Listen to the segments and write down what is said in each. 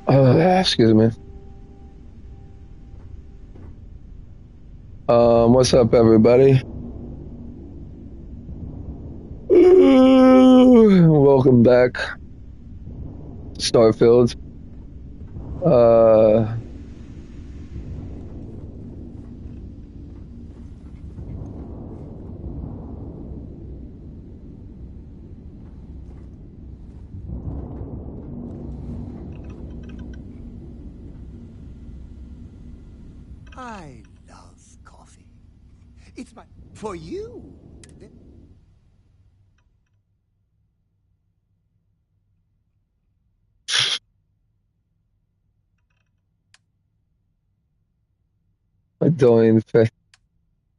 Excuse me. What's up, everybody? Welcome back to Starfield. Uh, I love coffee. It's my... For you. Adoring fan.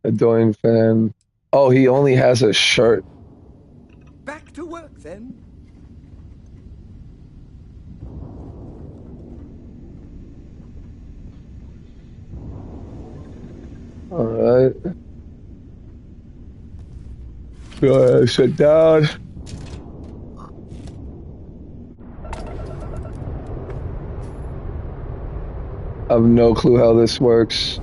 Adoring fan. Oh, he only has a shirt. Back to work, then. All right. Go ahead, sit down. I have no clue how this works.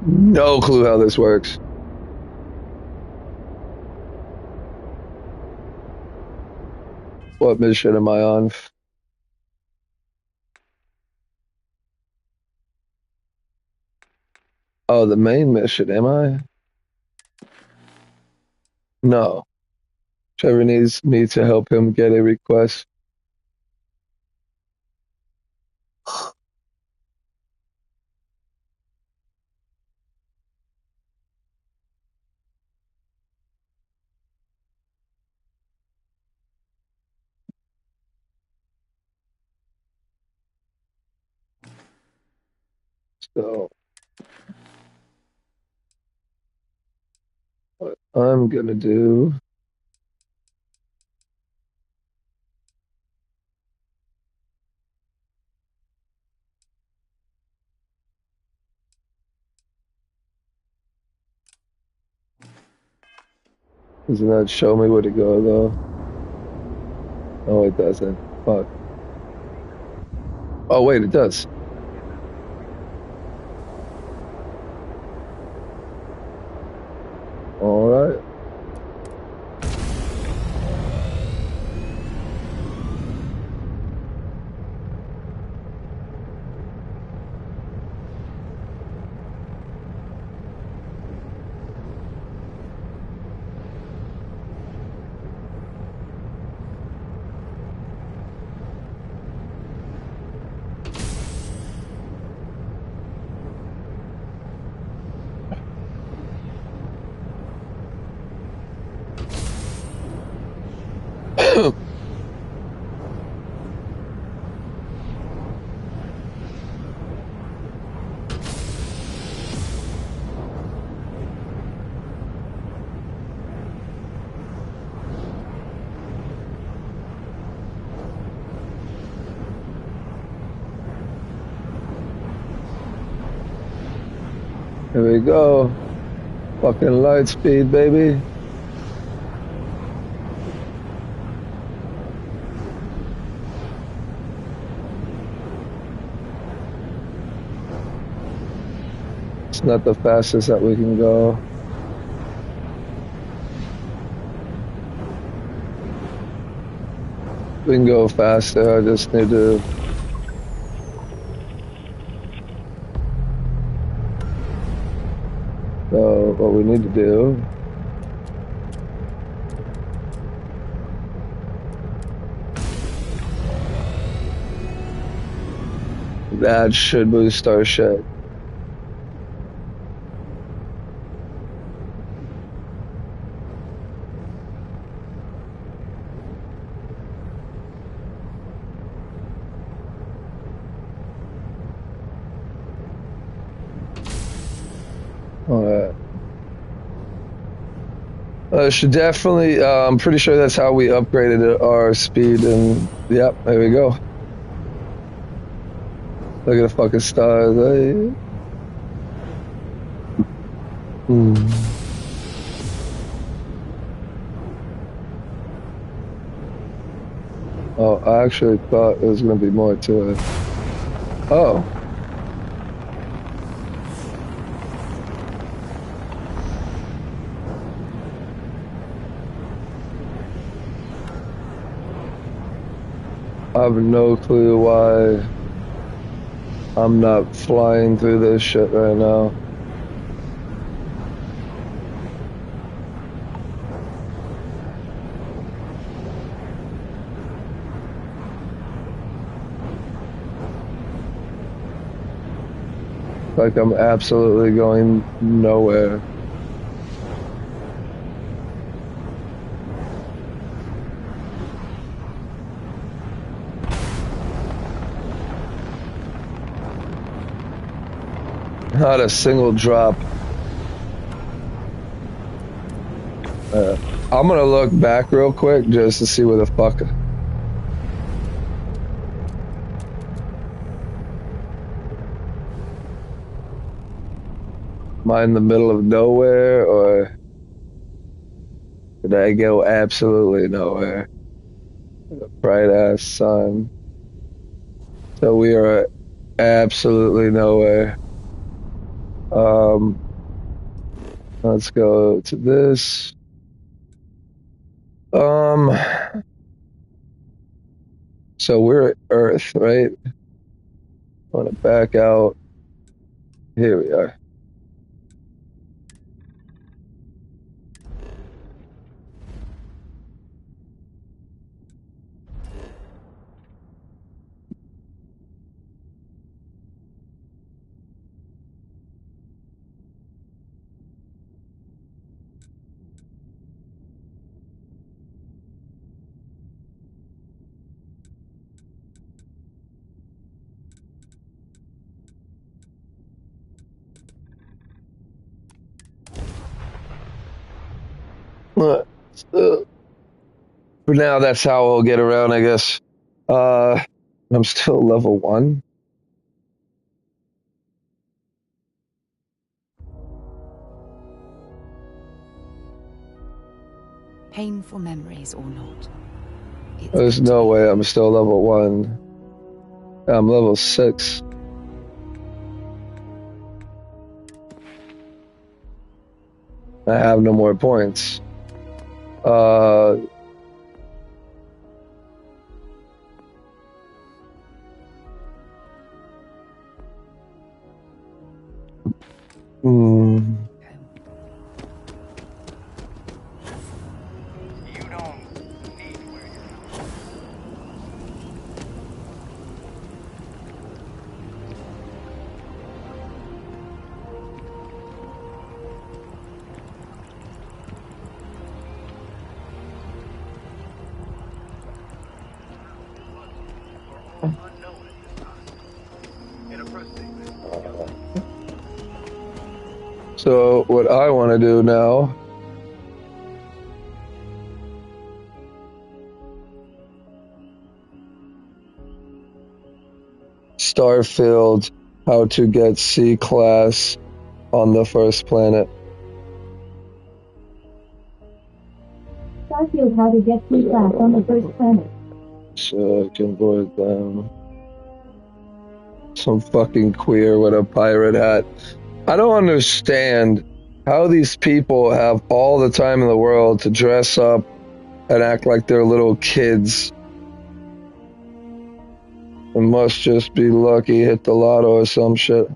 No clue how this works. What mission am I on? Oh, the main mission, am I? No. Trevor needs me to help him get a request. So, what I'm gonna do. Doesn't that show me where to go, though? Oh, it doesn't. Fuck. Oh, wait, it does. All right. Here we go. Fucking light speed, baby. It's not the fastest that we can go. We can go faster. I just need to. So, what we need to do. That should boost our shit. All right. Should definitely. I'm pretty sure that's how we upgraded our speed. And yep, there we go. Look at the fucking stars. Hey. Oh, I actually thought there was going to be more to it. Oh. I have no clue why I'm not flying through this shit right now. Like I'm absolutely going nowhere. Not a single drop. I'm gonna look back real quick just to see where the fuck. Am I in the middle of nowhere or did I go absolutely nowhere? Bright ass sun. So we are absolutely nowhere. Let's go to this. So we're at Earth, right? I want to back out. Here we are. Uh, For now, that's how we'll get around, I guess. I'm still level 1. Painful memories or not. There's no way I'm still level 1. I'm level 6. I have no more points. Hmm. So what I want to do now Starfield, how to get C class on the first planet. Starfield, how to get C class on the first planet. So I can board them. Some fucking queer with a pirate hat. I don't understand how these people have all the time in the world to dress up and act like they're little kids. It must just be lucky, hit the lotto or some shit.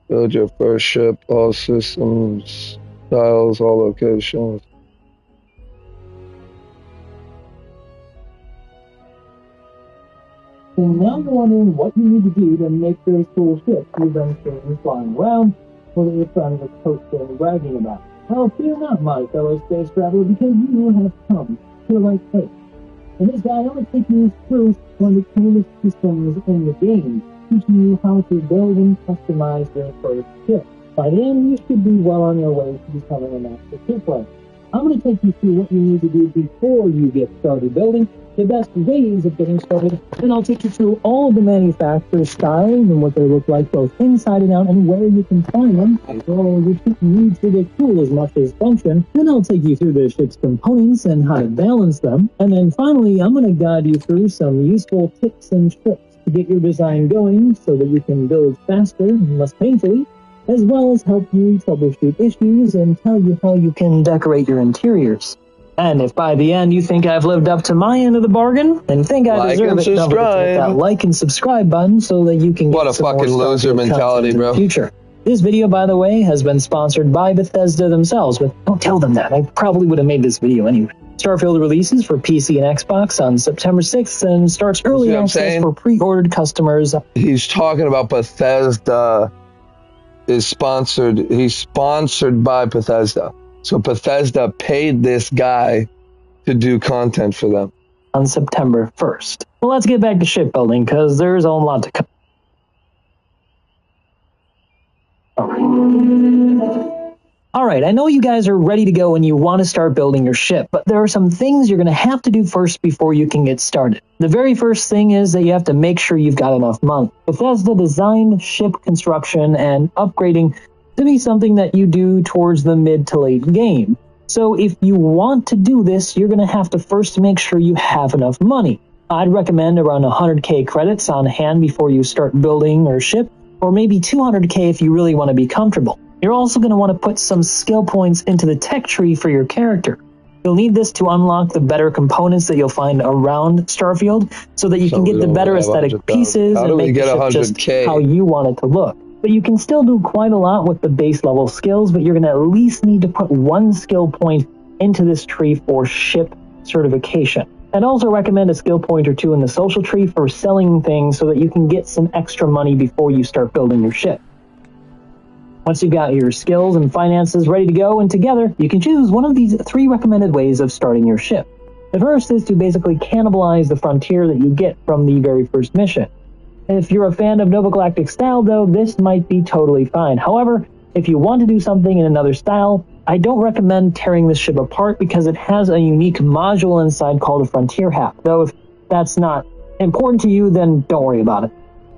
Build your first ship, all systems, styles, all locations. So now you're wondering what you need to do to make those cool ships you've been seeing flying around, or that your friends are posting and bragging about. Well, fear not, my fellow space traveler, because you have come to the right place. In this guide, I'm going to take you through one of the coolest systems in the game, teaching you how to build and customize your first ship. By the end, you should be well on your way to becoming a master shipwright. I'm going to take you through what you need to do before you get started building, the best ways of getting started, and I'll take you through all of the manufacturer's styles and what they look like both inside and out and where you can find them. After all, your ship needs to look cool as much as function. Then I'll take you through the ship's components and how to balance them. And then finally, I'm going to guide you through some useful tips and tricks to get your design going so that you can build faster and less painfully, as well as help you troubleshoot issues and tell you how you can decorate your interiors. And if by the end you think I've lived up to my end of the bargain and think I Like deserve and it, don't forget to hit that subscribe. like and subscribe button so that you can What get a some more fucking loser Starfield mentality, content in bro. the future. This video, by the way, has been sponsored by Bethesda themselves, but don't tell them that. I probably would have made this video anyway. Starfield releases for PC and Xbox on September 6th and starts early what I'm access saying? for pre-ordered customers. He's talking about Bethesda is sponsored. He's sponsored by Bethesda. So Bethesda paid this guy to do content for them. On September 1st. Well, let's get back to shipbuilding, because there's a lot to come. Alright, I know you guys are ready to go and you want to start building your ship, but there are some things you're going to have to do first before you can get started. The very first thing is that you have to make sure you've got enough money. Bethesda designed ship construction and upgrading to be something that you do towards the mid to late game. So if you want to do this, you're going to have to first make sure you have enough money. I'd recommend around 100k credits on hand before you start building your ship, or maybe 200k if you really want to be comfortable. You're also going to want to put some skill points into the tech tree for your character. You'll need this to unlock the better components that you'll find around Starfield so that you can get the better aesthetic pieces and make the ship just how you want it to look. But you can still do quite a lot with the base level skills, but you're going to at least need to put one skill point into this tree for ship certification. I'd also recommend a skill point or two in the social tree for selling things so that you can get some extra money before you start building your ship. Once you've got your skills and finances ready to go and together, you can choose one of these 3 recommended ways of starting your ship. The first is to basically cannibalize the frontier that you get from the very first mission. If you're a fan of Nova Galactic style, though, this might be totally fine. However, if you want to do something in another style, I don't recommend tearing this ship apart because it has a unique module inside called a Frontier Hat. Though if that's not important to you, then don't worry about it.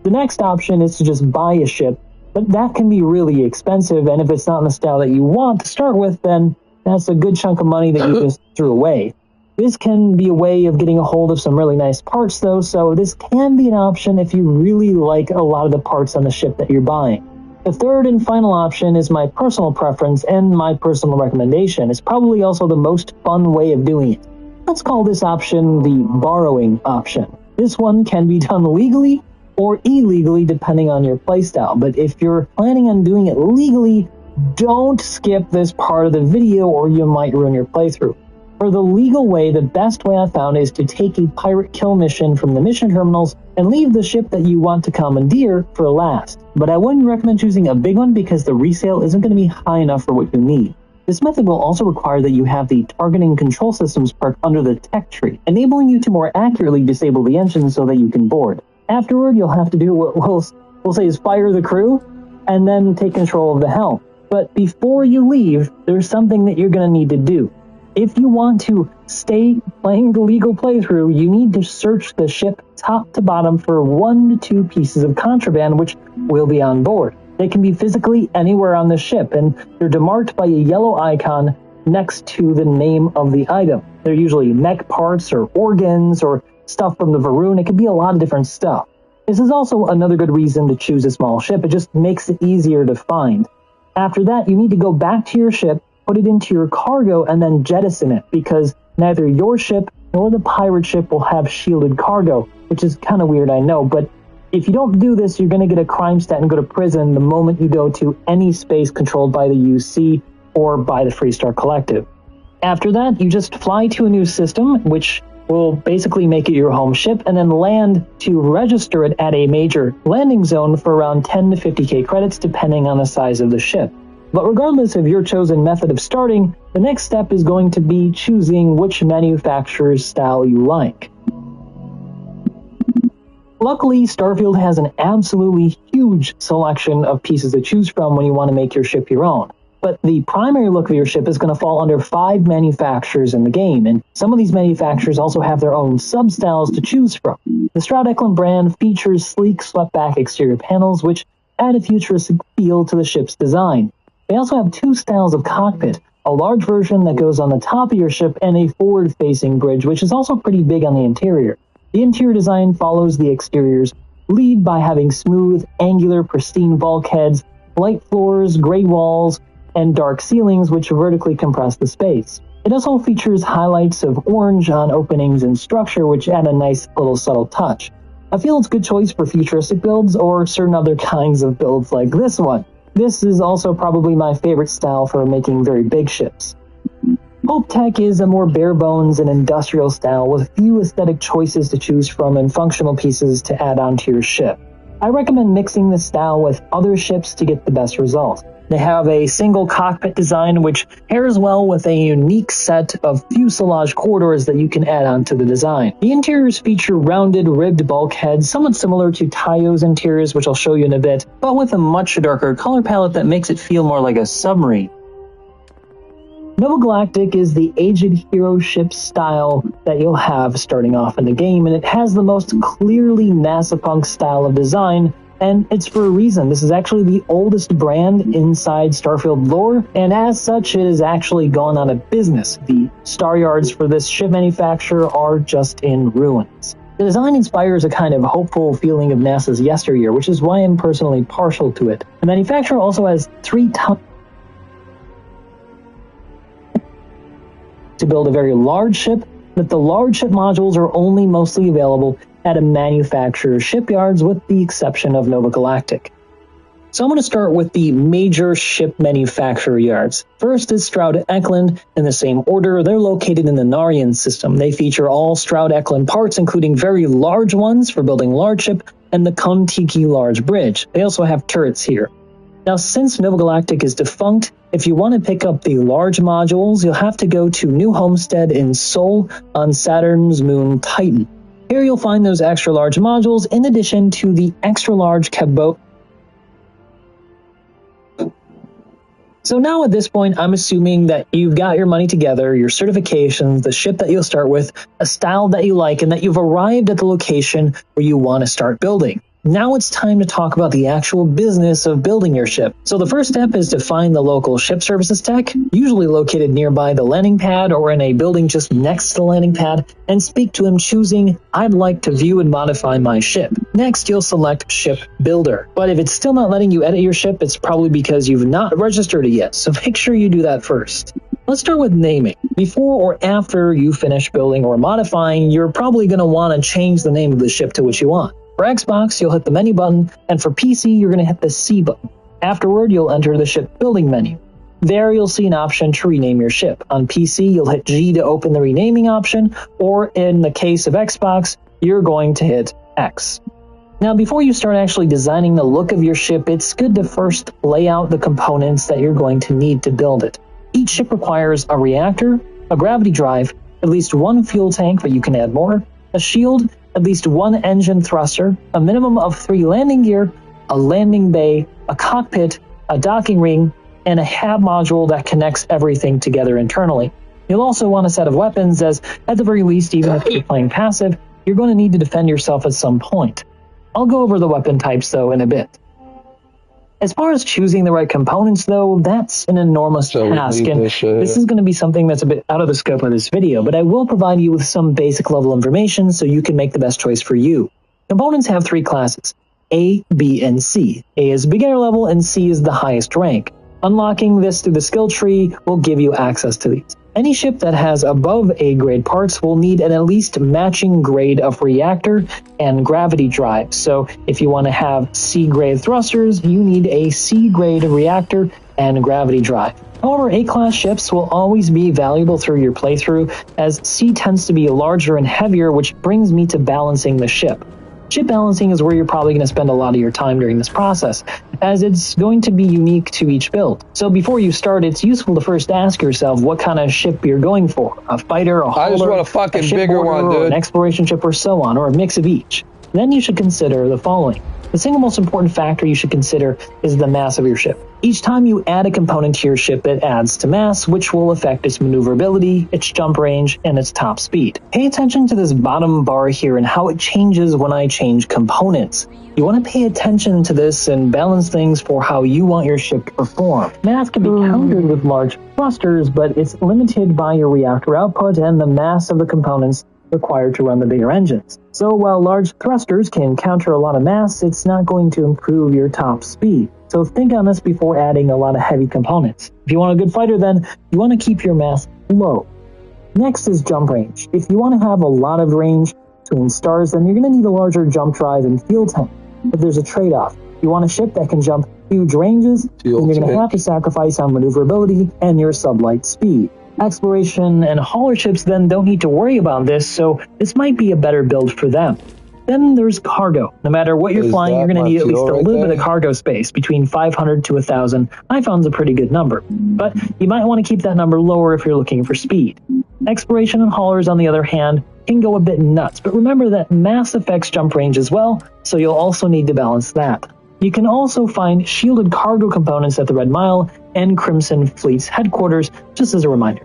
The next option is to just buy a ship, but that can be really expensive, and if it's not in the style that you want to start with, then that's a good chunk of money that you just threw away. This can be a way of getting a hold of some really nice parts, though, so this can be an option if you really like a lot of the parts on the ship that you're buying. The third and final option is my personal preference and my personal recommendation. It's probably also the most fun way of doing it. Let's call this option the borrowing option. This one can be done legally or illegally depending on your playstyle, but if you're planning on doing it legally, don't skip this part of the video or you might ruin your playthrough. For the legal way, the best way I found is to take a pirate kill mission from the mission terminals and leave the ship that you want to commandeer for last. But I wouldn't recommend choosing a big one because the resale isn't going to be high enough for what you need. This method will also require that you have the targeting control systems perk under the tech tree, enabling you to more accurately disable the engine so that you can board. Afterward, you'll have to do what we'll say is fire the crew and then take control of the helm. But before you leave, there's something that you're going to need to do. If you want to stay playing the legal playthrough, you need to search the ship top to bottom for 1 to 2 pieces of contraband which will be on board. They can be physically anywhere on the ship, and they're demarked by a yellow icon next to the name of the item. They're usually mech parts or organs or stuff from the Varun. It could be a lot of different stuff. This is also another good reason to choose a small ship. It just makes it easier to find. After that, you need to go back to your ship, put it into your cargo, and then jettison it, because neither your ship nor the pirate ship will have shielded cargo, which is kind of weird, I know, but if you don't do this, you're going to get a crime stat and go to prison the moment you go to any space controlled by the UC or by the Freestar Collective. After that, you just fly to a new system, which will basically make it your home ship, and then land to register it at a major landing zone for around 10 to 50k credits, depending on the size of the ship. But regardless of your chosen method of starting, the next step is going to be choosing which manufacturer's style you like. Luckily, Starfield has an absolutely huge selection of pieces to choose from when you want to make your ship your own. But the primary look of your ship is going to fall under 5 manufacturers in the game, and some of these manufacturers also have their own sub-styles to choose from. The Stroud Eklund brand features sleek, swept-back exterior panels, which add a futuristic feel to the ship's design. They also have 2 styles of cockpit, a large version that goes on the top of your ship and a forward-facing bridge, which is also pretty big on the interior. The interior design follows the exterior's lead by having smooth, angular, pristine bulkheads, light floors, gray walls, and dark ceilings which vertically compress the space. It also features highlights of orange on openings and structure which add a nice little subtle touch. I feel it's a good choice for futuristic builds or certain other kinds of builds like this one. This is also probably my favorite style for making very big ships. Hope Tech is a more bare-bones and industrial style with few aesthetic choices to choose from and functional pieces to add onto your ship. I recommend mixing this style with other ships to get the best result. They have a single cockpit design which pairs well with a unique set of fuselage corridors that you can add onto the design. The interiors feature rounded, ribbed bulkheads, somewhat similar to Taio's interiors, which I'll show you in a bit, but with a much darker color palette that makes it feel more like a submarine. Nova Galactic is the aged hero ship style that you'll have starting off in the game, and it has the most clearly NASA punk style of design, and it's for a reason. This is actually the oldest brand inside Starfield lore, and as such, it has actually gone out of business. The star yards for this ship manufacturer are just in ruins. The design inspires a kind of hopeful feeling of NASA's yesteryear, which is why I'm personally partial to it. The manufacturer also has 3 tons to build a very large ship, but the large ship modules are only mostly available at a manufacturer's shipyards with the exception of Nova Galactic. So I'm going to start with the major ship manufacturer yards. First is Stroud Eklund. In the same order, they're located in the Narian system. They feature all Stroud Eklund parts, including very large ones for building large ship and the Kontiki large bridge. They also have turrets here. Now, since Nova Galactic is defunct, if you want to pick up the large modules, you'll have to go to New Homestead in Sol on Saturn's moon Titan. Here you'll find those extra large modules in addition to the extra large cabot. So now at this point, I'm assuming that you've got your money together, your certifications, the ship that you'll start with, a style that you like, and that you've arrived at the location where you want to start building. Now it's time to talk about the actual business of building your ship. So the first step is to find the local ship services tech, usually located nearby the landing pad or in a building just next to the landing pad, and speak to him choosing, I'd like to view and modify my ship. Next, you'll select Ship Builder. But if it's still not letting you edit your ship, it's probably because you've not registered it yet, so make sure you do that first. Let's start with naming. Before or after you finish building or modifying, you're probably going to want to change the name of the ship to what you want. For Xbox, you'll hit the menu button, and for PC, you're going to hit the C button. Afterward, you'll enter the ship building menu. There, you'll see an option to rename your ship. On PC, you'll hit G to open the renaming option, or in the case of Xbox, you're going to hit X. Now, before you start actually designing the look of your ship, it's good to first lay out the components that you're going to need to build it. Each ship requires a reactor, a gravity drive, at least 1 fuel tank, but you can add more, a shield, at least 1 engine thruster, a minimum of 3 landing gear, a landing bay, a cockpit, a docking ring, and a hab module that connects everything together internally. You'll also want a set of weapons, as at the very least, even if you're playing passive, you're going to need to defend yourself at some point. I'll go over the weapon types, though, in a bit. As far as choosing the right components, though, that's an enormous task, and this is going to be something that's a bit out of the scope of this video, but I will provide you with some basic level information so you can make the best choice for you. Components have 3 classes, A, B, and C. A is beginner level, and C is the highest rank. Unlocking this through the skill tree will give you access to these. Any ship that has above A grade parts will need an at least matching grade of reactor and gravity drive. So if you want to have C grade thrusters, you need a C grade reactor and gravity drive. However, A-class ships will always be valuable through your playthrough, as C tends to be larger and heavier, which brings me to balancing the ship. Ship balancing is where you're probably going to spend a lot of your time during this process, as it's going to be unique to each build. So before you start, it's useful to first ask yourself what kind of ship you're going for. A fighter, a hauler, I just want a fucking bigger one, dude. an exploration ship, or so on, or a mix of each. then you should consider the following. The single most important factor you should consider is the mass of your ship. Each time you add a component to your ship, it adds to mass, which will affect its maneuverability, its jump range, and its top speed. Pay attention to this bottom bar here and how it changes when I change components. You want to pay attention to this and balance things for how you want your ship to perform. Mass can be countered with large thrusters, but it's limited by your reactor output and the mass of the components required to run the bigger engines. So while large thrusters can counter a lot of mass, it's not going to improve your top speed. So think on this before adding a lot of heavy components. If you want a good fighter, then you want to keep your mass low. Next is jump range. If you want to have a lot of range between stars, then you're going to need a larger jump drive and fuel tank. But there's a trade-off. You want a ship that can jump huge ranges, then you're going to have to sacrifice on maneuverability and your sublight speed. Exploration and hauler ships then don't need to worry about this, so this might be a better build for them. Then there's cargo. No matter what you're flying, you're going to need at least a little bit of cargo space, between 500 to 1,000. I found a pretty good number, but you might want to keep that number lower if you're looking for speed. Exploration and haulers, on the other hand, can go a bit nuts, but remember that mass affects jump range as well, so you'll also need to balance that. You can also find shielded cargo components at the Red Mile and Crimson Fleet's headquarters, just as a reminder.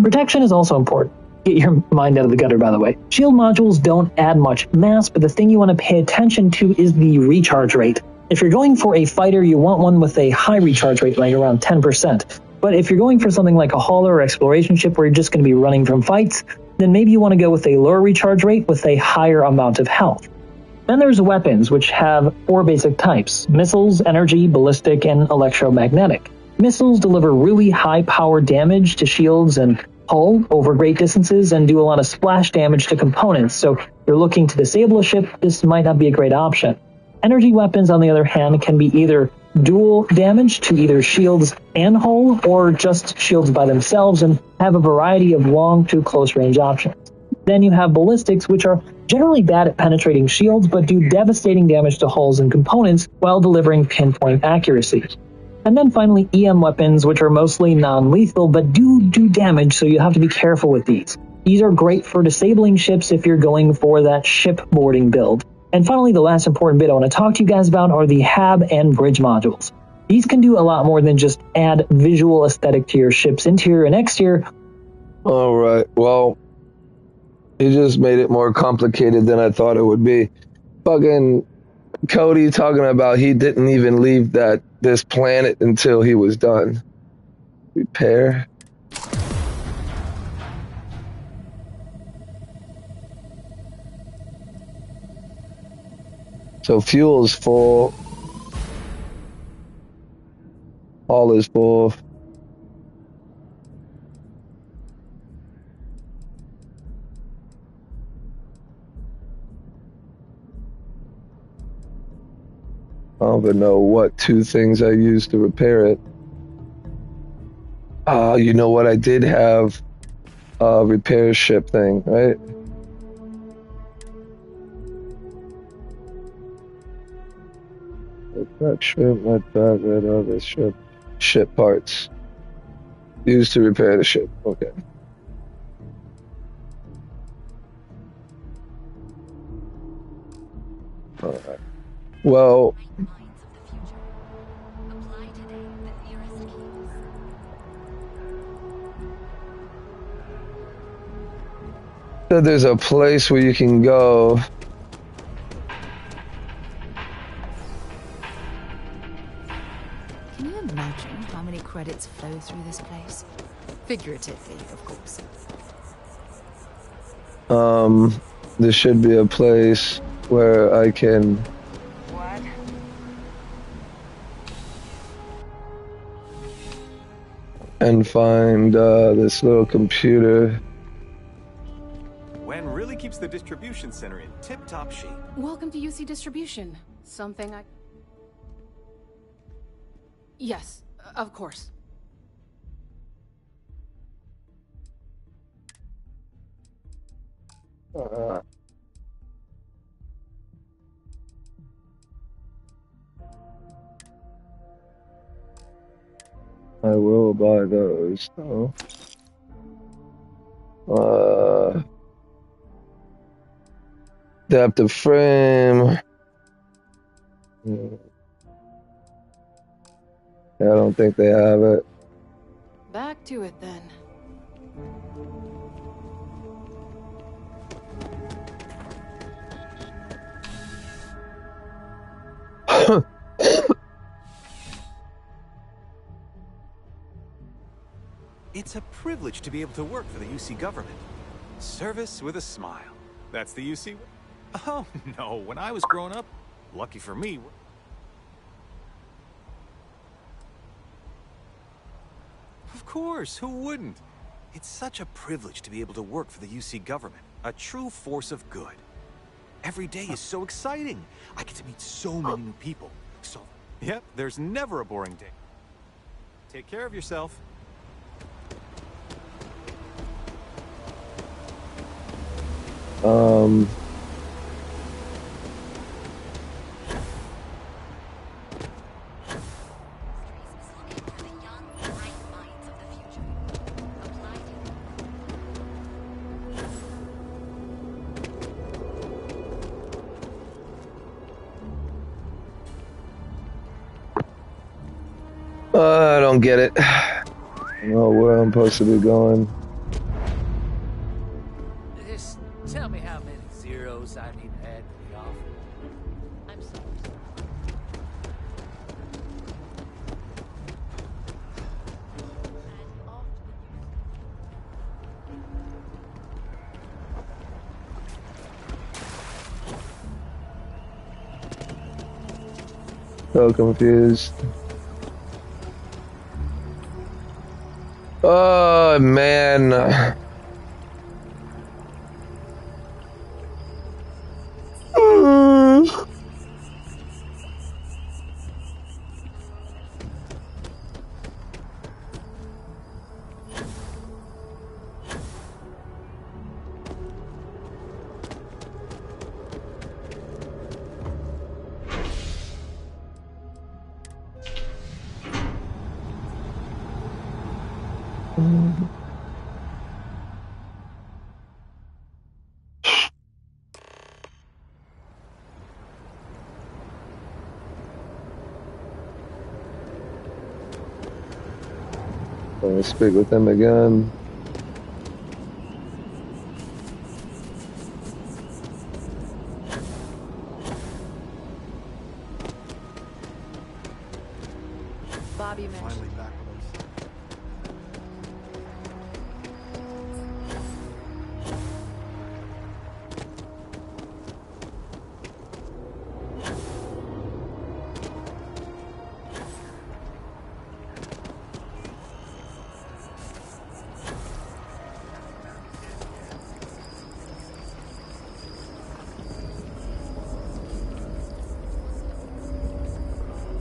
Protection is also important. Get your mind out of the gutter, by the way. Shield modules don't add much mass, but the thing you want to pay attention to is the recharge rate. If you're going for a fighter, you want one with a high recharge rate, like around 10%. But if you're going for something like a hauler or exploration ship where you're just going to be running from fights, then maybe you want to go with a lower recharge rate with a higher amount of health. Then there's weapons, which have 4 basic types: missiles, energy, ballistic, and electromagnetic. Missiles deliver really high power damage to shields and hull over great distances and do a lot of splash damage to components, so if you're looking to disable a ship, this might not be a great option. Energy weapons, on the other hand, can be either dual damage to either shields and hull, or just shields by themselves, and have a variety of long to close range options. Then you have ballistics, which are generally bad at penetrating shields, but do devastating damage to hulls and components while delivering pinpoint accuracy. And then finally, EM weapons, which are mostly non-lethal, but do damage, so you have to be careful with these. These are great for disabling ships if you're going for that ship boarding build. And finally, the last important bit I want to talk to you guys about are the HAB and bridge modules. These can do a lot more than just add visual aesthetic to your ship's interior and exterior. Alright, well, he just made it more complicated than I thought it would be. Fucking Cody talking about he didn't even leave this planet until he was done. Repair. So fuel is full. All is full. I don't even know what 2 things I used to repair it. You know what? I did have a repair ship thing, right? That ship, that other ship. Ship parts. Used to repair the ship. Okay. Alright. Well, so there's a place where you can go. Can you imagine how many credits flow through this place? Figuratively, of course. There should be a place where I can What? and find this little computer. Wen really keeps the distribution center in tip-top shape. Welcome to UC Distribution. Something I... Yes, of course. I will buy those, though. Depth of frame. I don't think they have it. Back to it then. It's a privilege to be able to work for the UC government. Service with a smile. That's the UC. Oh, no. When I was growing up, lucky for me. Of course, who wouldn't? It's such a privilege to be able to work for the UC government, a true force of good. Every day is so exciting. I get to meet so many new people. Yep, there's never a boring day. Take care of yourself. I don't get it. I don't know where I'm supposed to be going. Just tell me how many zeros I need to add to the offer. I'm sorry. So confused. Oh man. I'll speak with them again. Bobby mentioned. Finally back with us.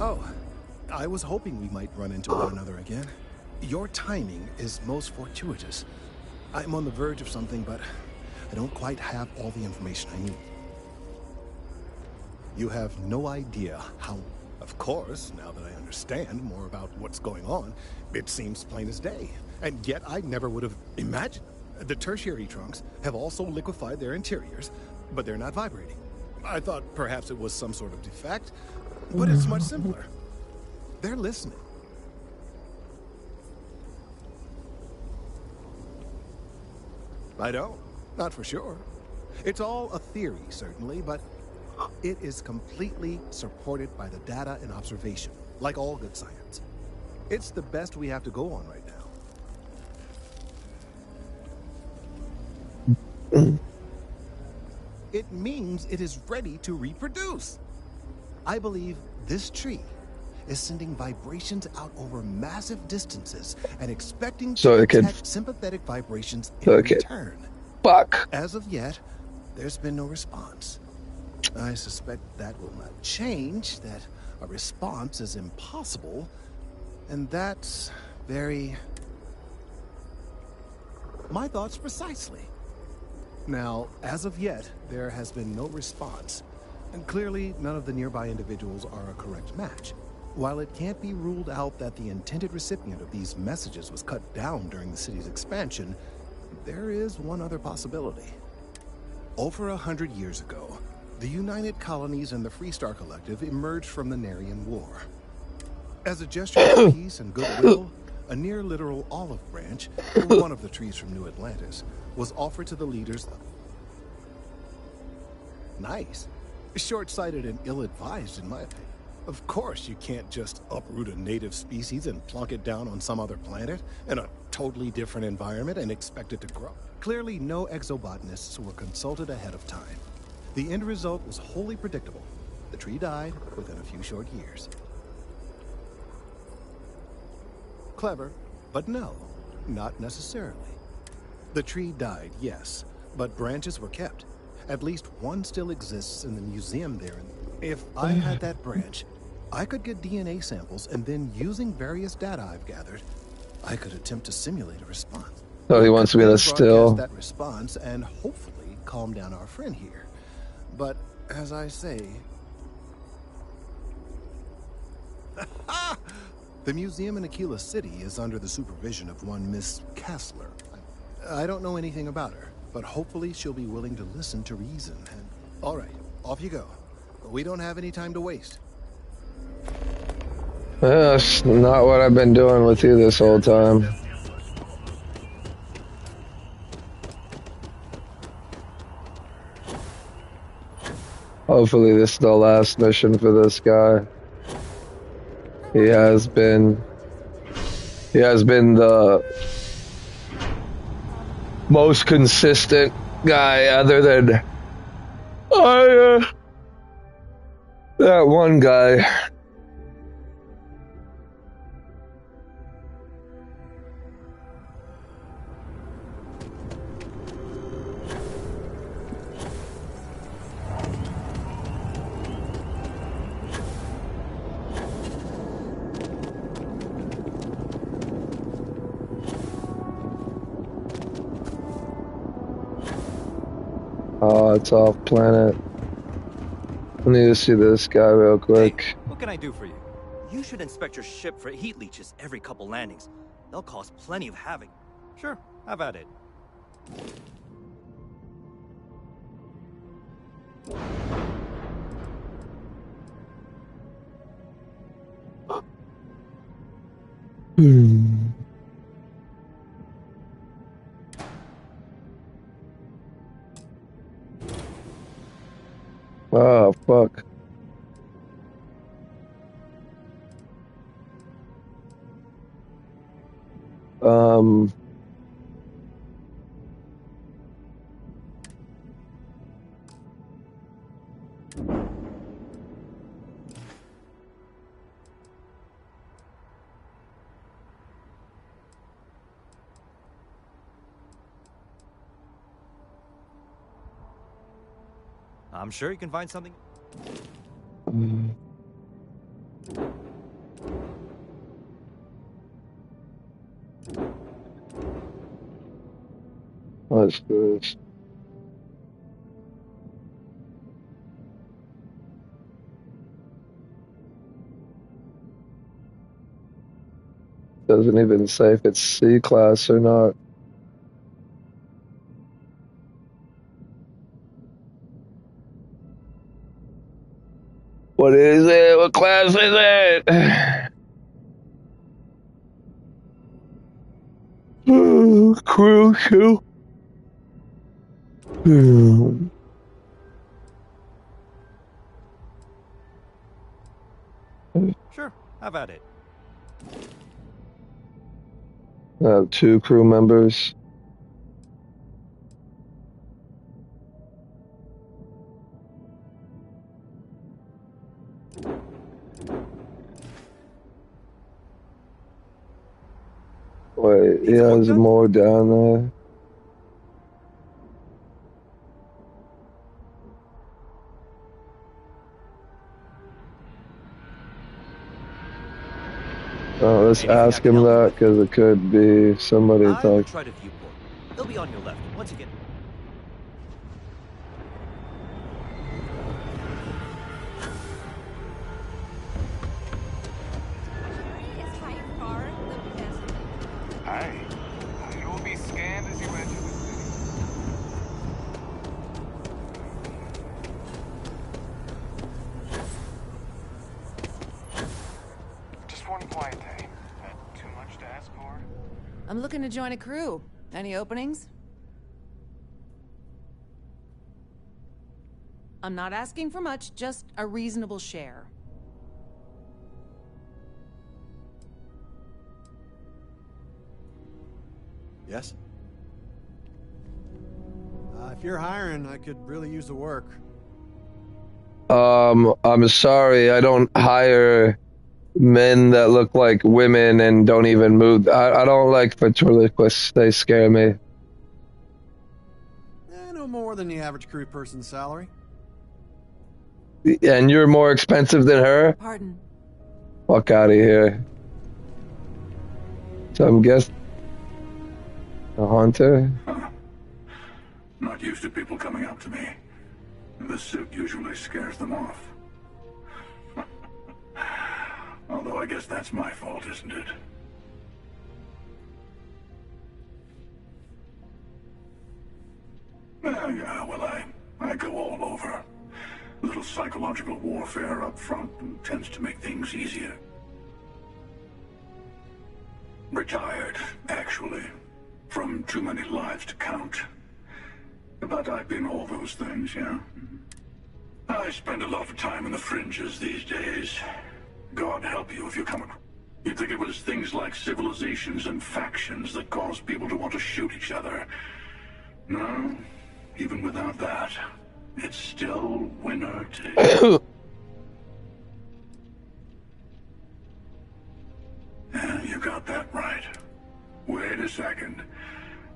Oh, I was hoping we might run into one another again. Your timing is most fortuitous. I'm on the verge of something, but I don't quite have all the information I need. You have no idea how... Of course, now that I understand more about what's going on, it seems plain as day. And yet I never would have imagined. The tertiary trunks have also liquefied their interiors, but they're not vibrating. I thought perhaps it was some sort of defect, but it's much simpler. They're listening. I don't. Not for sure. It's all a theory, certainly, but it is completely supported by the data and observation, like all good science. It's the best we have to go on right now. It means it is ready to reproduce. I believe this tree is sending vibrations out over massive distances and expecting to detect sympathetic vibrations in return. Fuck. As of yet, there's been no response. I suspect that will not change, that a response is impossible, and that's very... My thoughts precisely. Now, as of yet, there has been no response, and clearly none of the nearby individuals are a correct match. While it can't be ruled out that the intended recipient of these messages was cut down during the city's expansion, there is one other possibility. Over 100 years ago, the United Colonies and the Freestar Collective emerged from the Narian War. As a gesture of peace and goodwill, a near-literal olive branch, one of the trees from New Atlantis, was offered to the leaders. Nice. Short-sighted and ill-advised, in my opinion. Of course, you can't just uproot a native species and plunk it down on some other planet in a totally different environment and expect it to grow. Clearly, no exobotanists were consulted ahead of time. The end result was wholly predictable. The tree died within a few short years. Clever, but no, not necessarily. The tree died, yes, but branches were kept. At least one still exists in the museum there. And if I had that branch, I could get DNA samples, and then using various data I've gathered, I could attempt to simulate a response. So he wants me to still that response and hopefully calm down our friend here. But as I say, the museum in Aquila City is under the supervision of one Miss Kassler. I don't know anything about her, but hopefully she'll be willing to listen to reason. And all right, off you go. We don't have any time to waste. That's not what I've been doing with you this whole time. Hopefully this is the last mission for this guy. He has been the most consistent guy other than that one guy. Oh, it's off planet. I need to see this guy real quick. Hey, what can I do for you? You should inspect your ship for heat leeches every couple landings. They'll cause plenty of havoc. Sure, have at it. Oh, fuck. I'm sure you can find something. What's this? Doesn't even say if it's C class or not. What is it? What class is it? Crucial. Sure, have at it. I have 2 crew members. Wait, he has more down there. Oh, let's ask him that, because it could be somebody talking. Try to viewport. They'll be on your left once you get. Hi. You will be scanned as you enter the city. I'm looking to join a crew. Any openings? I'm not asking for much, just a reasonable share. Yes? If you're hiring, I could really use the work. I'm sorry, I don't hire men that look like women and don't even move. I don't like ventriloquists. They scare me. No more than the average crew person's salary. And you're more expensive than her? Pardon. Fuck out of here. So I'm guessing a hunter? Not used to people coming up to me. The suit usually scares them off. Although I guess that's my fault, isn't it? Yeah, well, I go all over. A little psychological warfare up front tends to make things easier. Retired, actually. From too many lives to count. But I've been all those things, yeah. I spend a lot of time in the fringes these days. God help you if you come across. You'd think it was things like civilizations and factions that cause people to want to shoot each other. No, even without that, it's still winner take. Yeah, you got that right. Wait a second.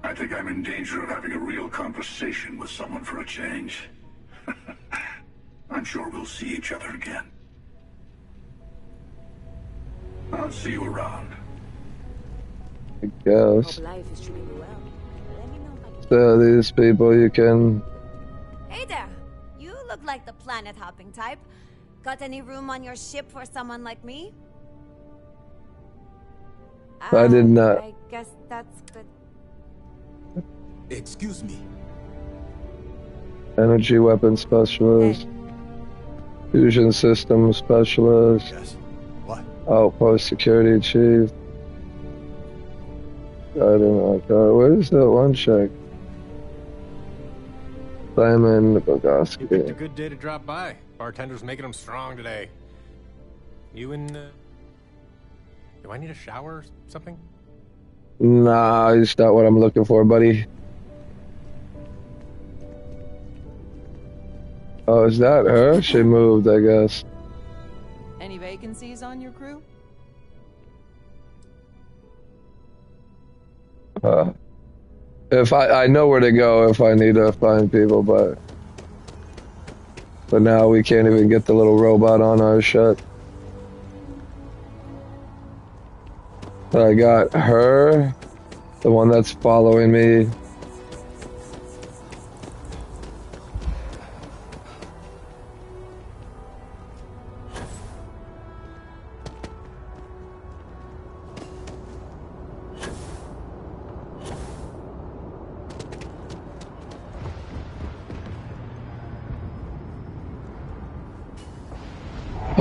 I think I'm in danger of having a real conversation with someone for a change. I'm sure we'll see each other again. I'll see you around. I guess. So these people you can... Hey there. You look like the planet hopping type. Got any room on your ship for someone like me? I did not. I guess that's good. Excuse me. Energy weapon specialist. Fusion system specialist. Yes. What? Outpost security chief. I don't know. Where's that one chick? Simon Bogoski. You picked a good day to drop by. Bartender's making them strong today. You and... do I need a shower or something? Nah, it's not what I'm looking for, buddy. Oh, is that her? She moved, I guess. Any vacancies on your crew? If I know where to go if I need to find people, but now we can't even get the little robot on our shit. I got her, the one that's following me.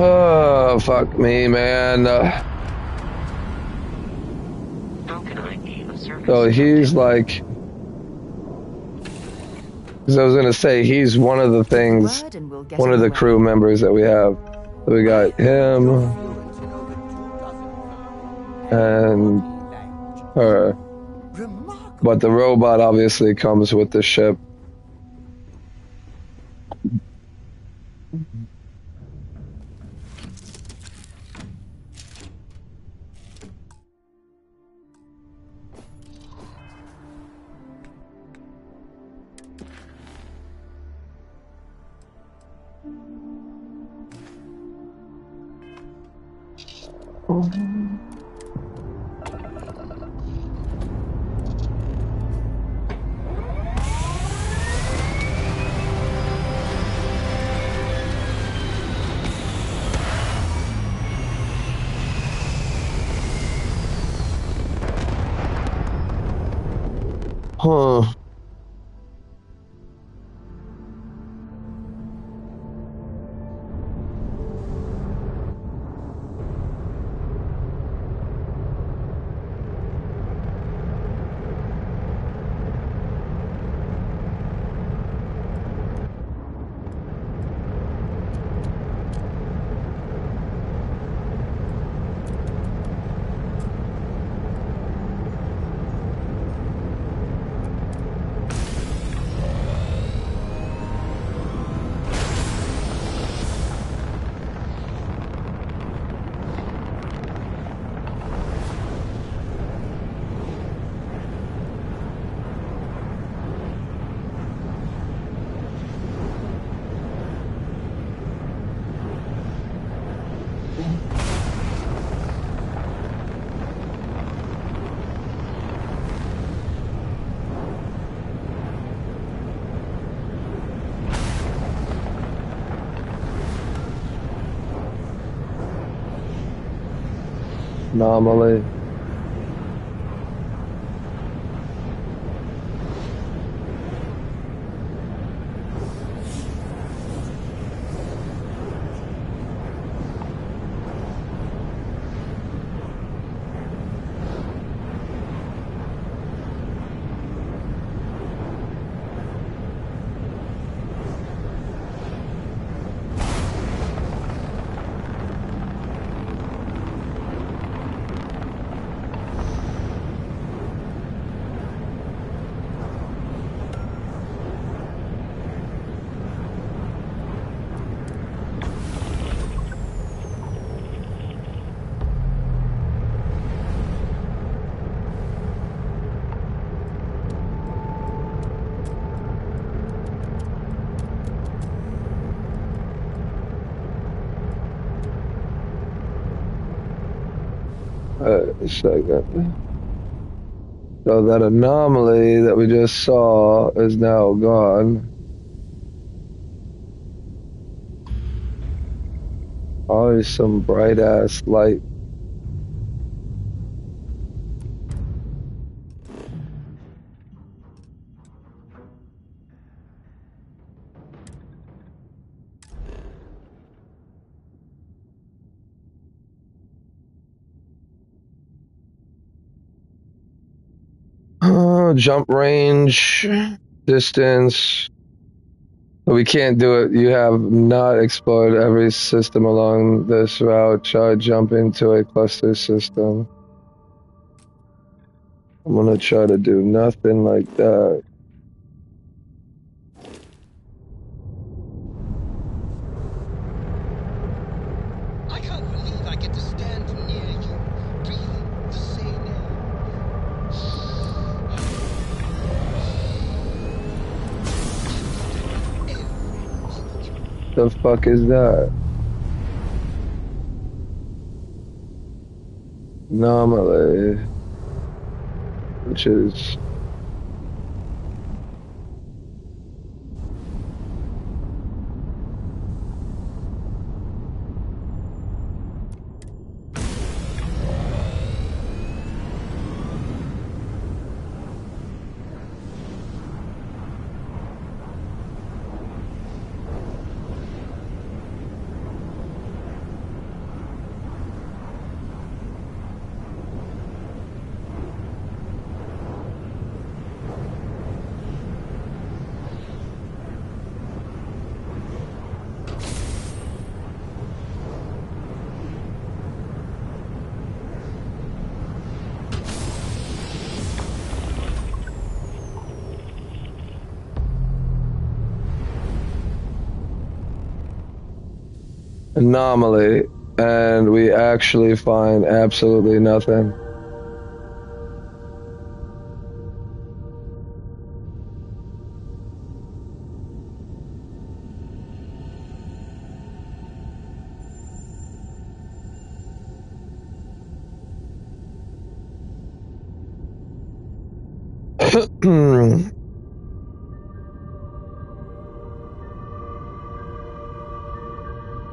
Oh, fuck me, man. So he's like... Because I was going to say, he's one of the things, one of the crew members that we have. So we got him and her. But the robot obviously comes with the ship. Huh. Anomaly. A second. So that anomaly that we just saw is now gone. Always some bright ass light. Jump range, distance. We can't do it. You have not explored every system along this route. Try to jump into a cluster system. I'm gonna try to do nothing like that. I can't believe I get to stand near you, breathing the same The fuck is that? Anomaly, which is anomaly, and we actually find absolutely nothing.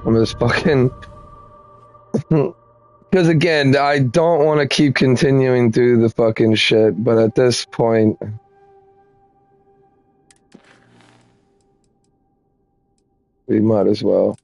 I'm just fucking. Because again, I don't want to keep continuing through the fucking shit, but at this point, we might as well.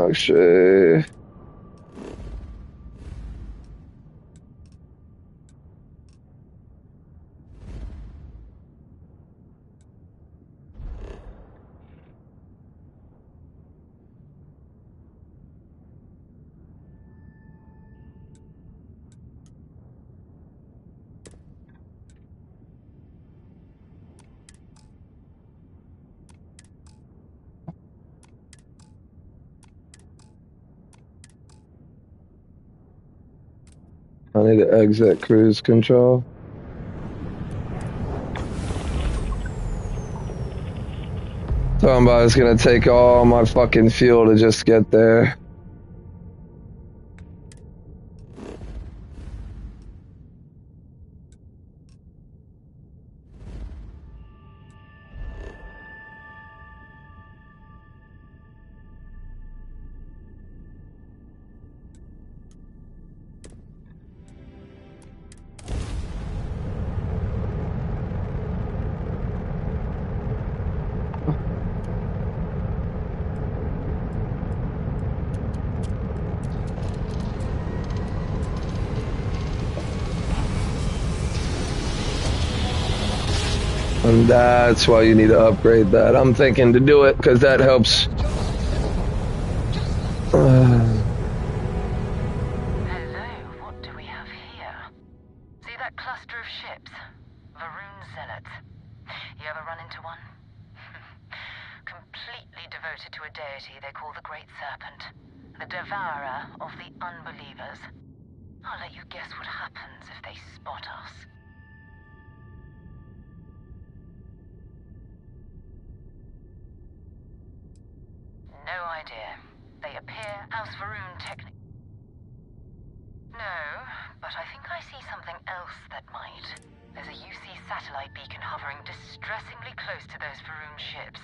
Actually, I need to exit cruise control. Talking about it's gonna take all my fucking fuel to just get there. And that's why you need to upgrade that. I'm thinking to do it because that helps. Hello, what do we have here? See that cluster of ships? Varun Zealots. You ever run into one? Completely devoted to a deity they call the Great Serpent. The devourer of the unbelievers. I'll let you guess what happens if they spot us. No idea. They appear as Varun technic. No, but I think I see something else that might. There's a UC satellite beacon hovering distressingly close to those Varun ships.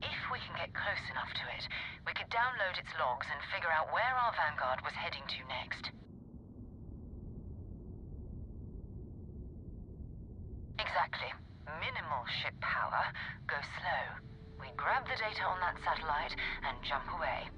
If we can get close enough to it, we could download its logs and figure out where our vanguard was heading to next. Exactly. Minimal ship power. Go slow. We grab the data on that satellite and jump away.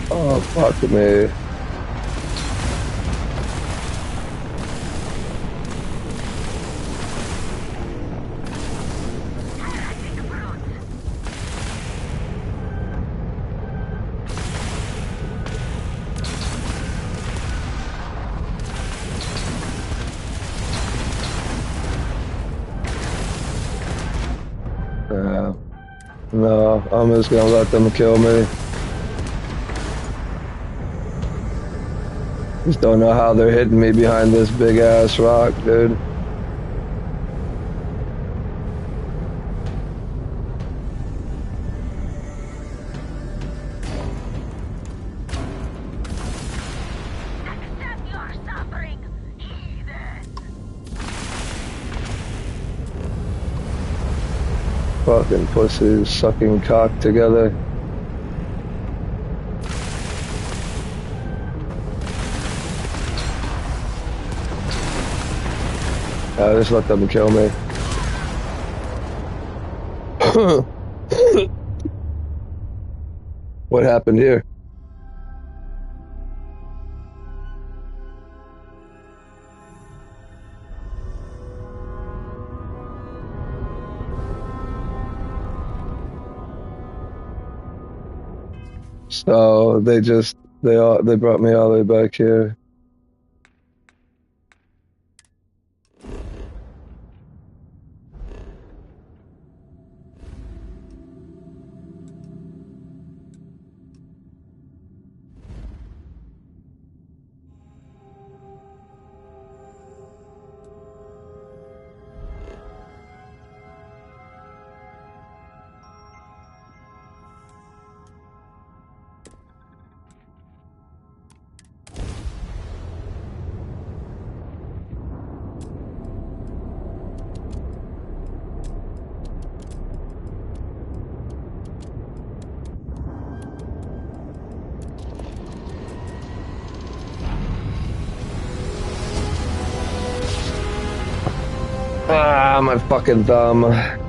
Oh, fuck me. No, I'm just gonna let them kill me. Just don't know how they're hitting me behind this big ass rock, dude. Fucking pussies sucking cock together. Just let them kill me. What happened here? So they just They brought me all the way back here. Ah, my fucking thumb. Hello,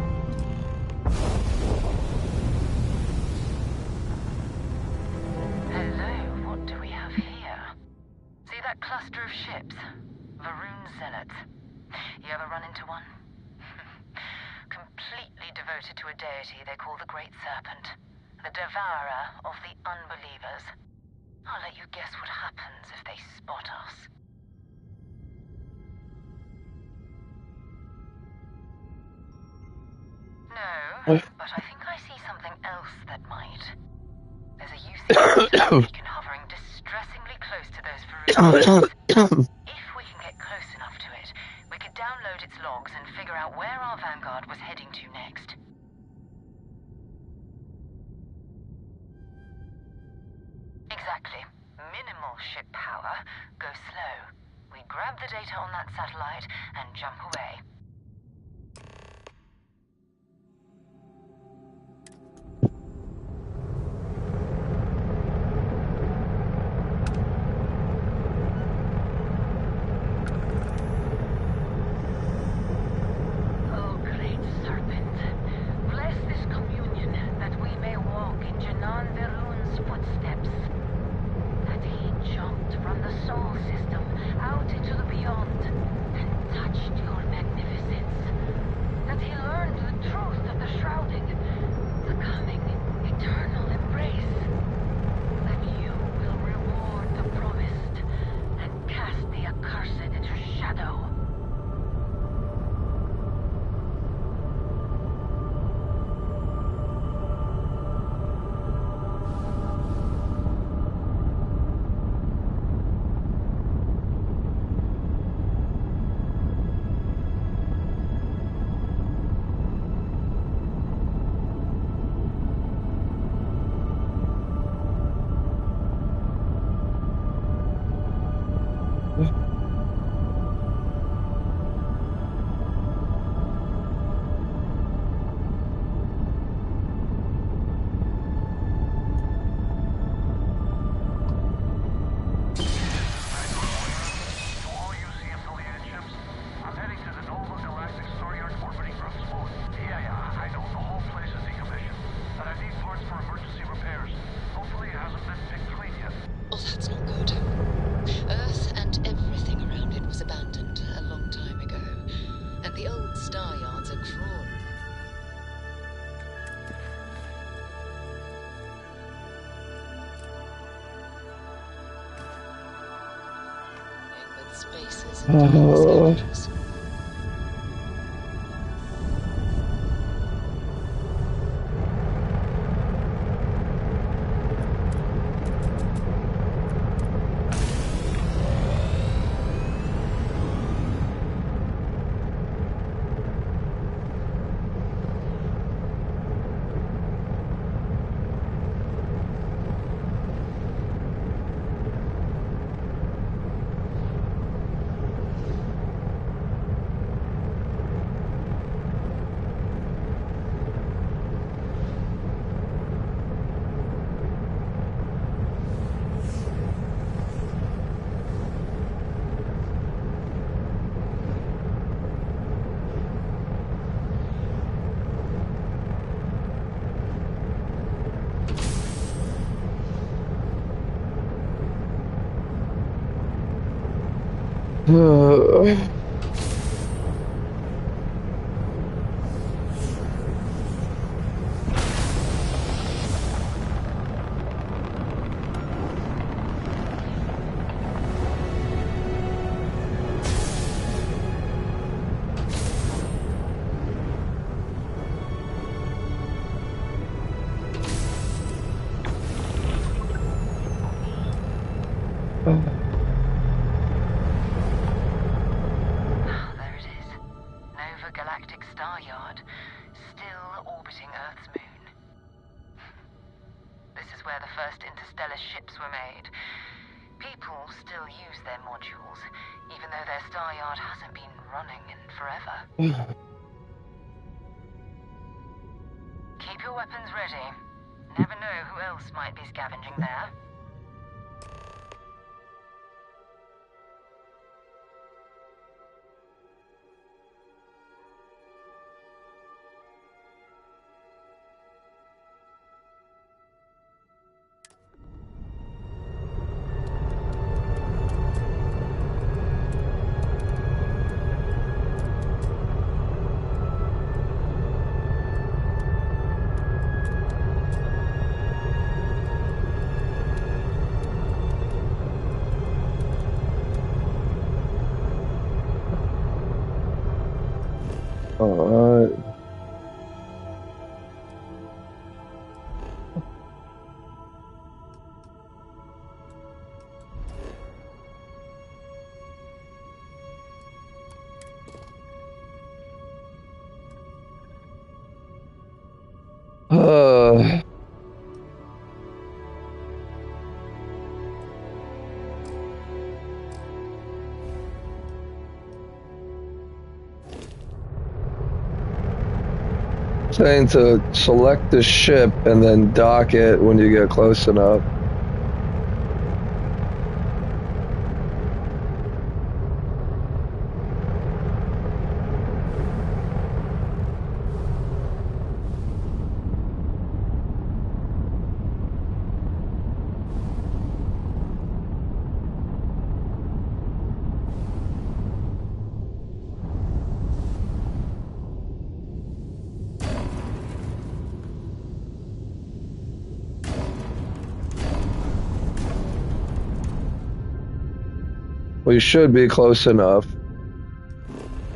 what do we have here? See that cluster of ships? Varun Zealots. You ever run into one? Completely devoted to a deity they call the Great Serpent. The devourer of the unbelievers. I'll let you guess what happens if they spot us. No, but I think I see something else that might. There's a UC satellite beacon hovering distressingly close to those Varun. If we can get close enough to it, we could download its logs and figure out where our vanguard was heading to next. Exactly. Minimal ship power. Go slow. We grab the data on that satellite and jump away. Oh, great serpent. Bless this communion that we may walk in Janan Verun's footsteps. That he jumped from the soul system out into the beyond and touched your magnificence. That he learned the truth of the shrouding, the coming eternal embrace. That you will reward the promised and cast the accursed into shadow. Oh, that's not good. Earth and everything around it was abandoned a long time ago, and the old star yards are crawling. With spaces and time scavengers. There it is. Nova Galactic Star Yard, still orbiting Earth's moon. This is where the first interstellar ships were made. People still use their modules, even though their star yard hasn't been running in forever. Keep your weapons ready. Never know who else might be scavenging there. Alright. Saying to select the ship and then dock it when you get close enough. We should be close enough.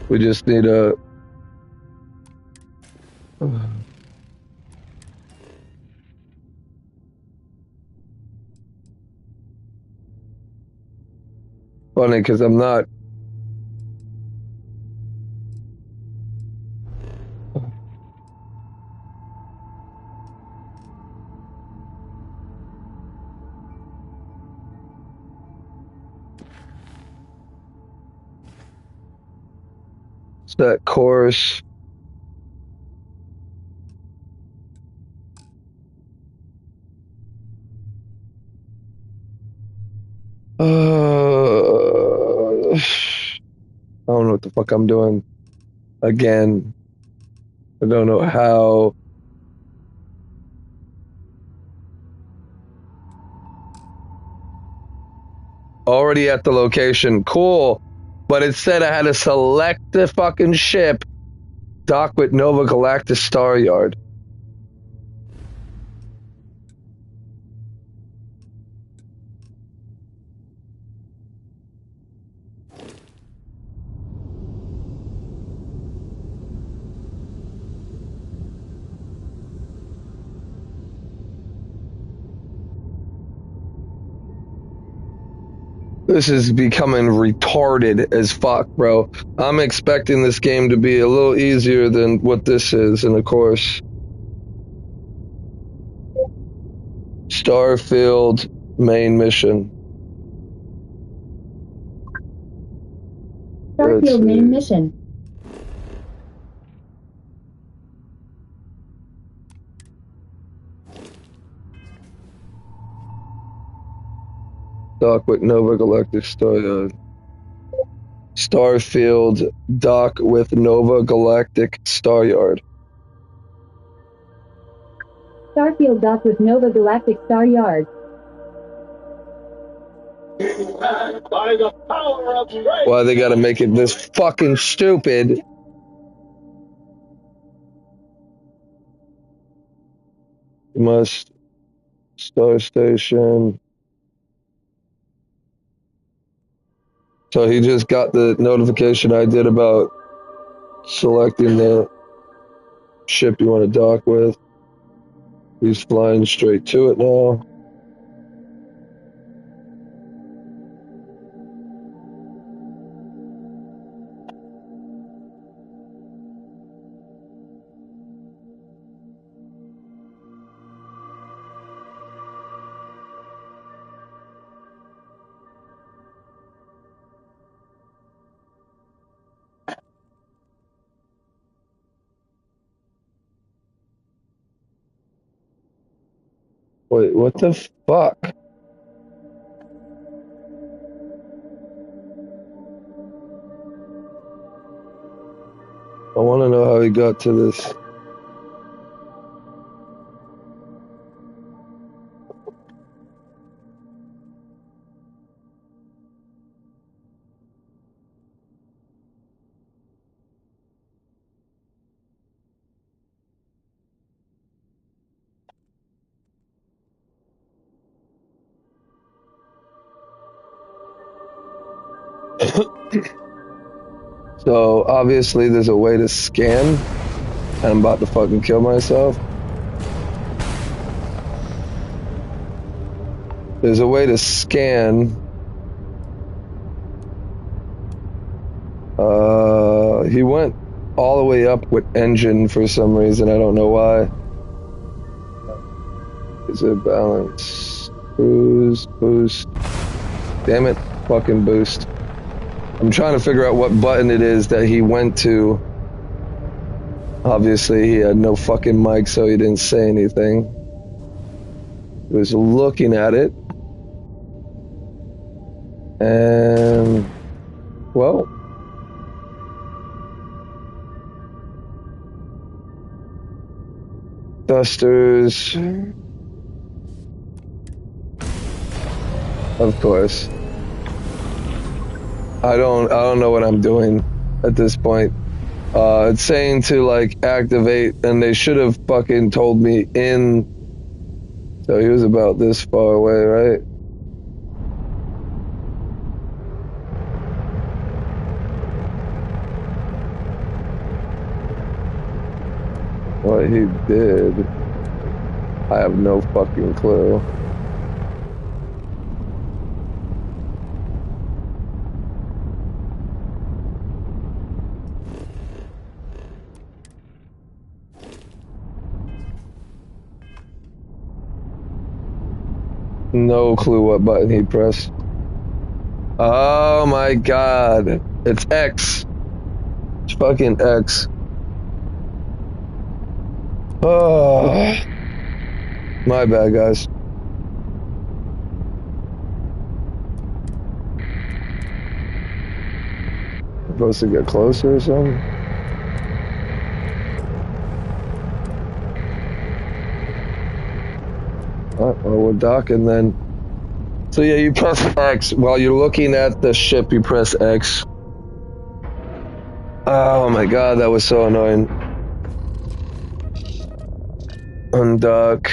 We just need a... Funny, because I'm not... Set course. I don't know what the fuck I'm doing. Again. I don't know how. Already at the location. Cool. But it said I had to select the fucking ship. Dock with Nova Galactic Star Yard. This is becoming retarded as fuck, bro. I'm expecting this game to be a little easier than what this is, and of course, Starfield main mission. Starfield main mission. Dock with Nova Galactic Star Yard. Starfield dock with Nova Galactic Star Yard. Starfield dock with Nova Galactic Star Yard. Why they gotta make it this fucking stupid? Must Star Station. So he just got the notification I did about selecting the ship you want to dock with. He's flying straight to it now. Wait, what the fuck? I want to know how he got to this. So obviously there's a way to scan, and I'm about to fucking kill myself. There's a way to scan. He went all the way up with engine for some reason. I don't know why. Is it balance? Cruise, boost. Damn it, fucking boost. I'm trying to figure out what button it is that he went to. Obviously, he had no fucking mic, so he didn't say anything. He was looking at it. And, well, dusters. Of course. I don't know what I'm doing at this point. It's saying to like activate, and they should have fucking told me in. So he was about this far away, right? What he did, I have no fucking clue. No clue what button he pressed. Oh my god. It's X. It's fucking X. Oh. My bad, guys. Supposed to get closer or something? Oh, well, we're docking then. So yeah, you press X. While you're looking at the ship, you press X. Oh my god, that was so annoying. Undock.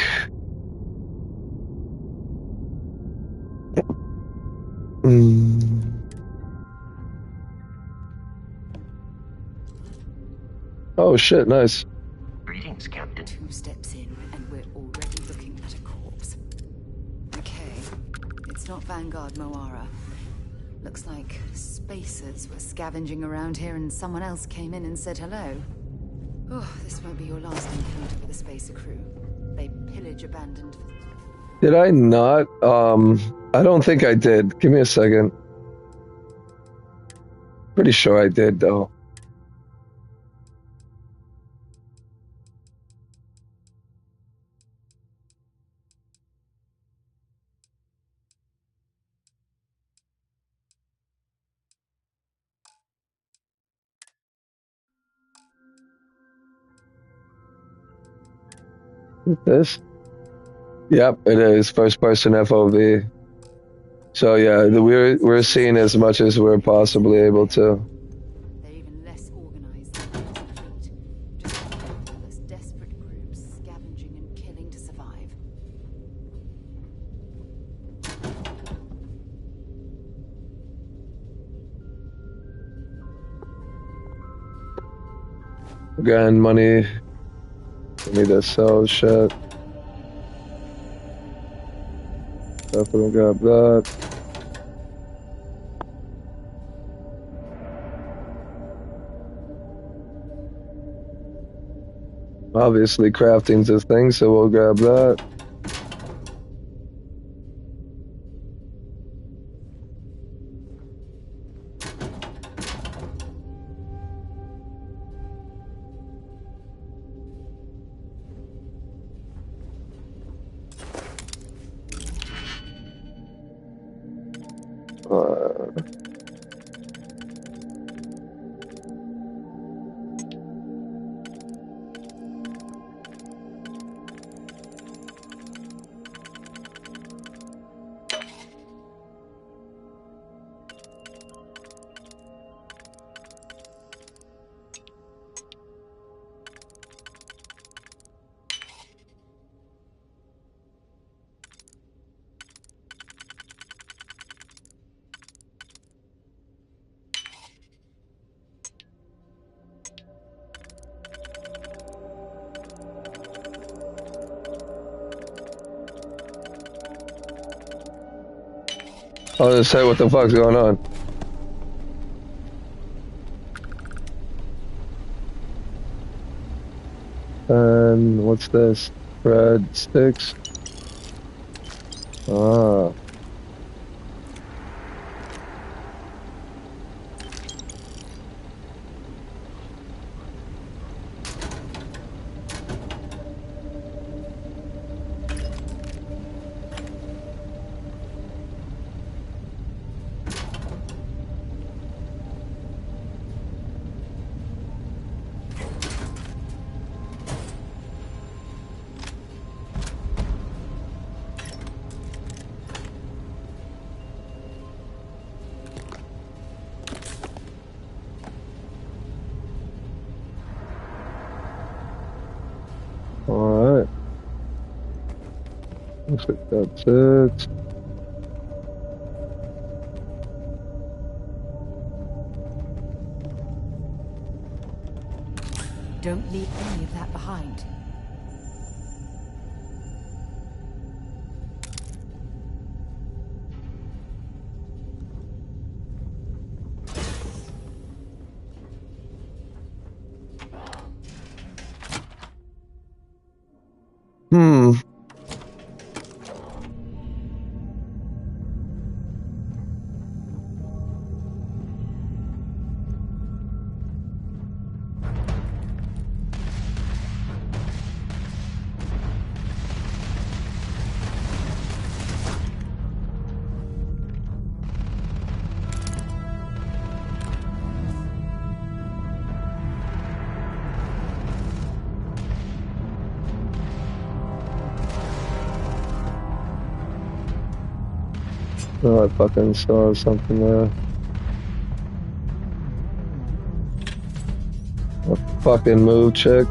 Oh shit, nice. Greetings, Captain. 2 steps in, and we're already looking at a corpse. Okay, it's not Vanguard Moara. Looks like spacers were scavenging around here and someone else came in and said hello. Oh, this won't be your last encounter with a spacer crew. They pillage abandoned... Did I not? I don't think I did. Give me a second. Pretty sure I did, though. This? Yep, it is first person FOV. So yeah, we're seeing as much as we're possibly able to. They're even less organized than the fleet. Just countless desperate groups scavenging and killing to survive. Again, money. We need to sell shit. Definitely got that. Obviously, crafting's a thing, so we'll grab that. I'll just say what the fuck's going on. And what's this? Bread sticks. Ah. Alright. Looks like that's it. Don't leave any of that behind. Hmm. Oh, I fucking saw something there. A fucking move, chick.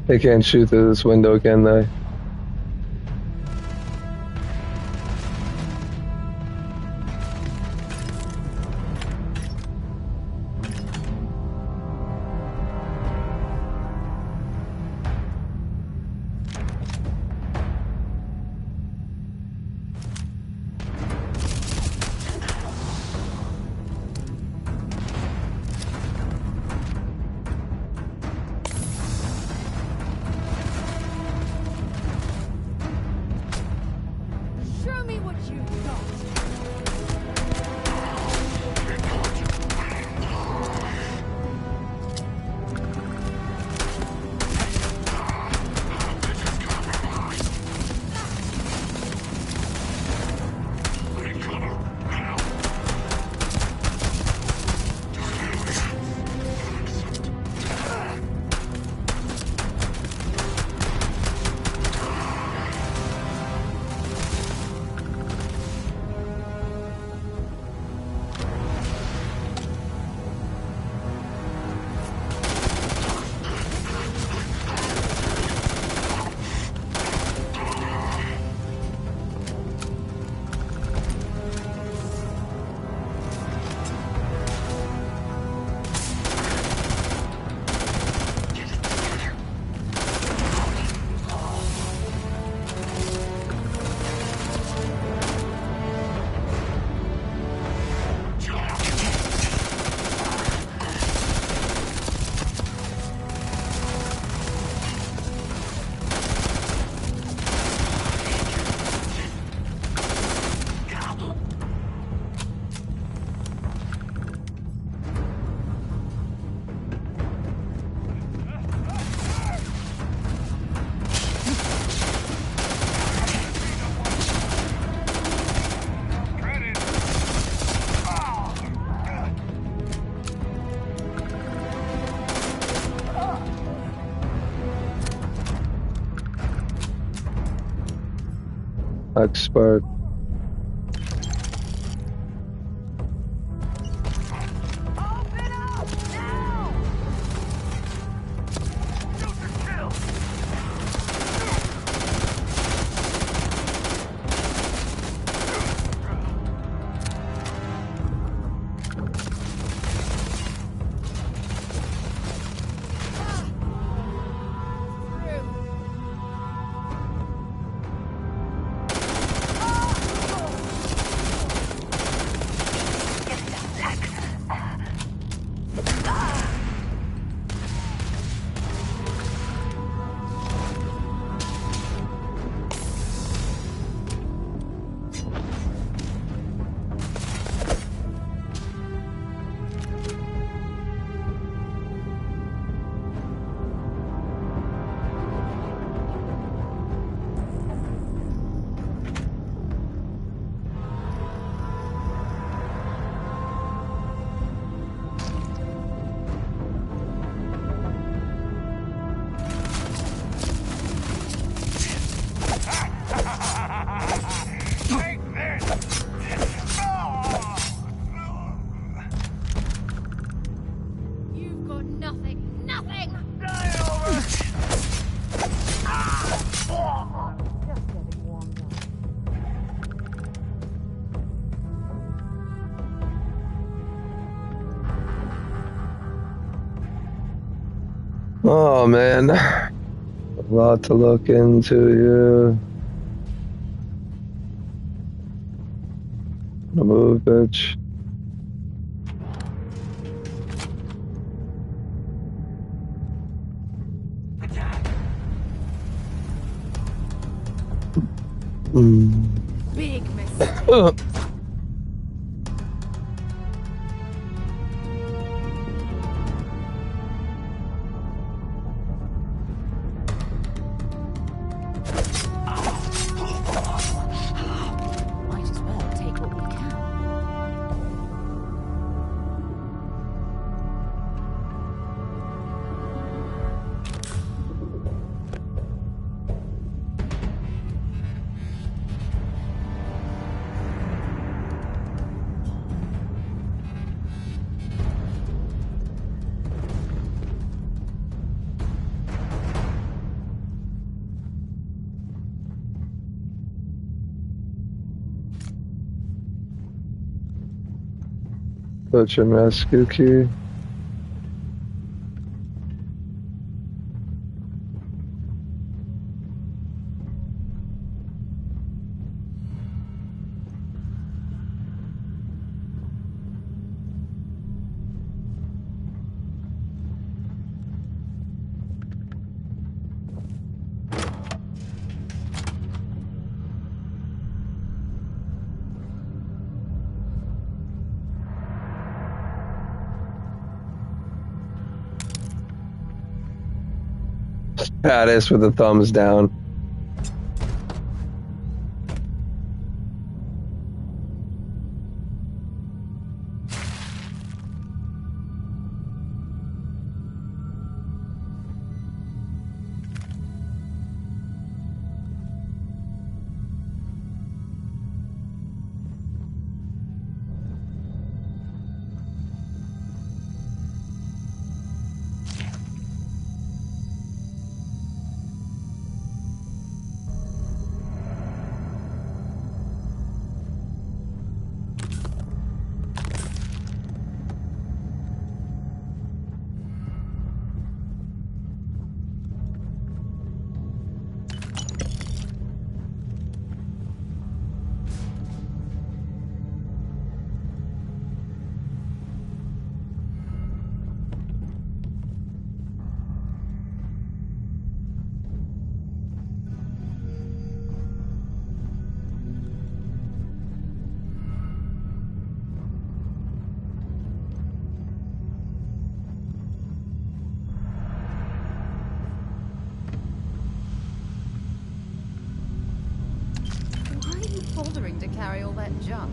They can't shoot through this window, can they? expert. You've got nothing. Nothing! Oh man, a lot to look into here. Move, bitch. Big mistake. Might as well take what we can. Search and rescue key. Pattis with a thumbs down. Why are you bothering to carry all that junk?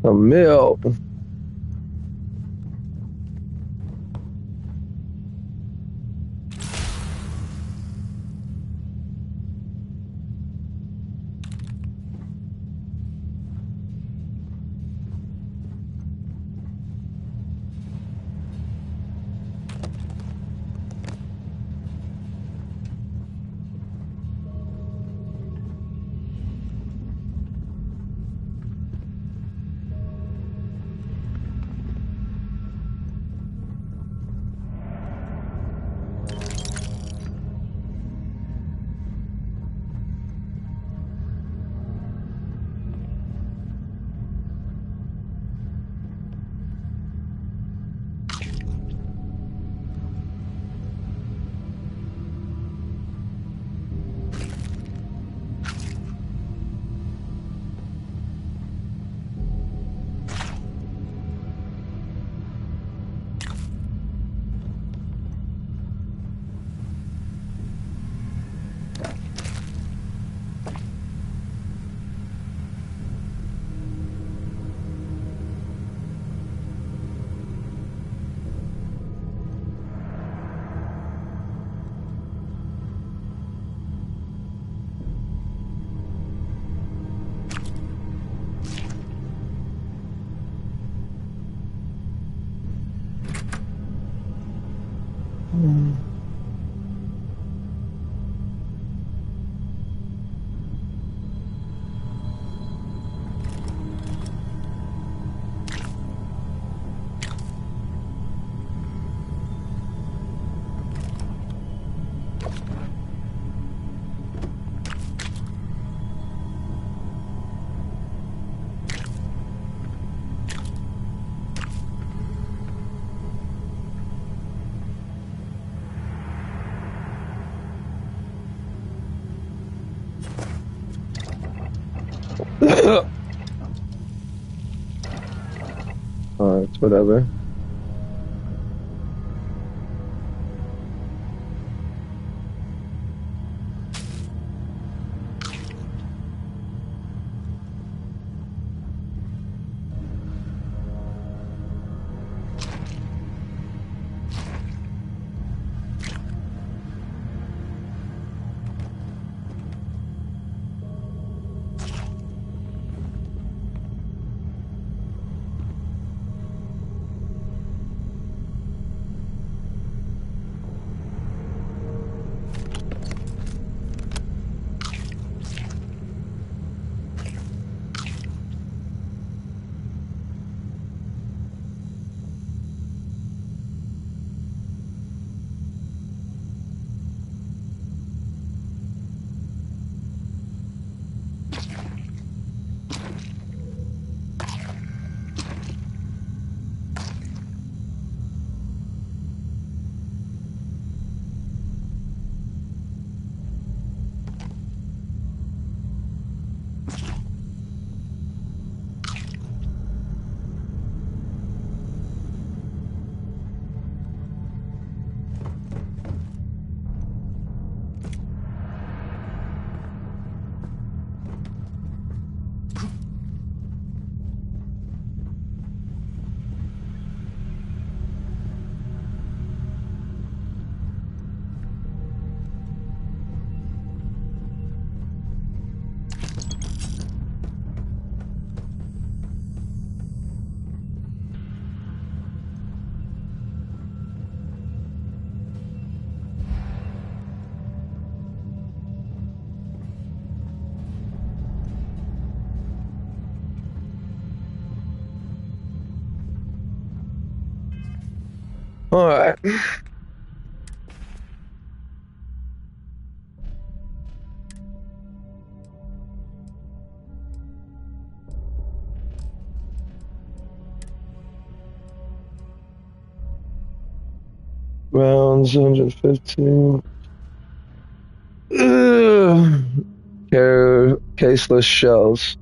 Some milk. It's whatever. All right. Rounds 115. Caseless shells.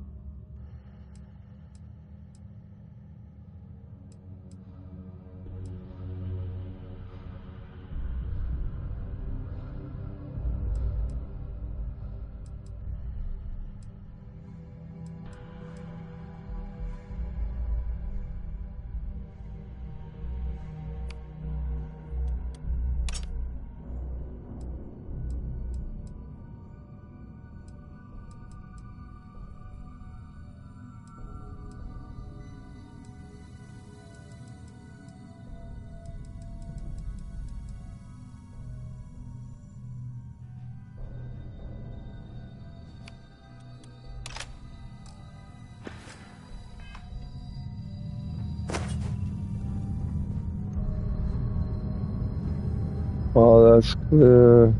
All that's clear.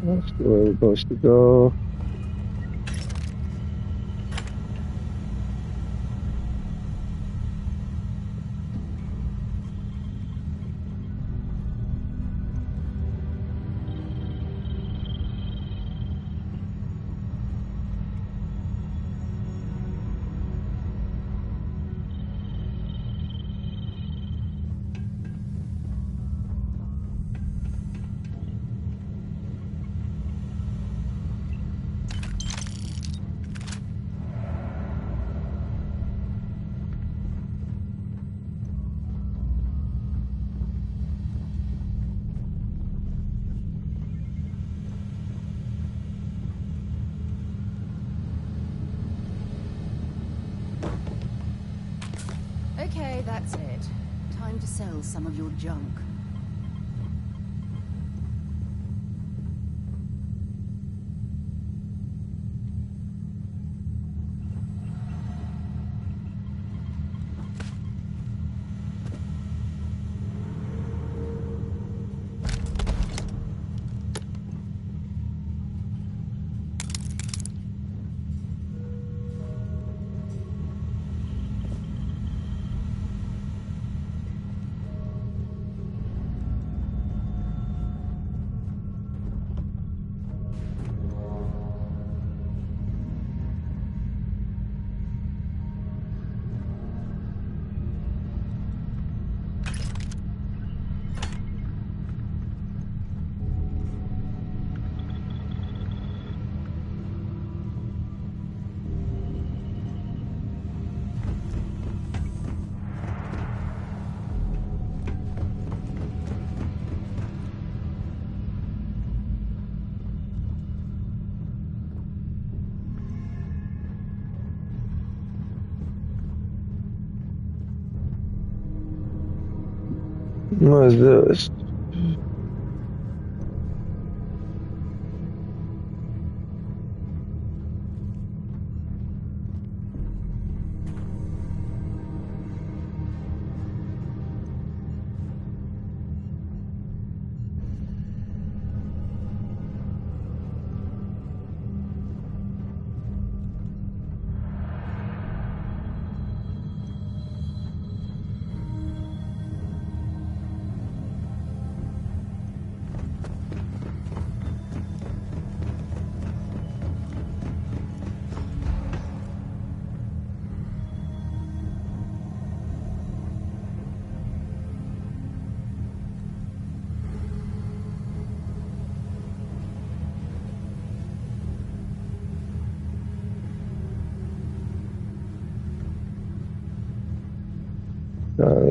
That's the way we're supposed to go. Okay, that's it. Time to sell some of your junk. What is this?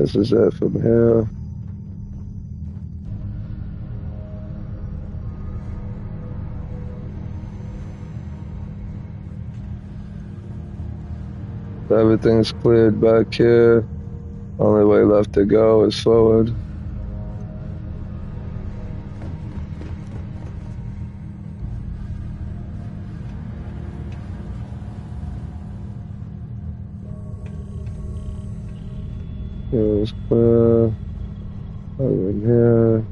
This is it from here. Everything's cleared back here. Only way left to go is forward. Here's clear. Over in here.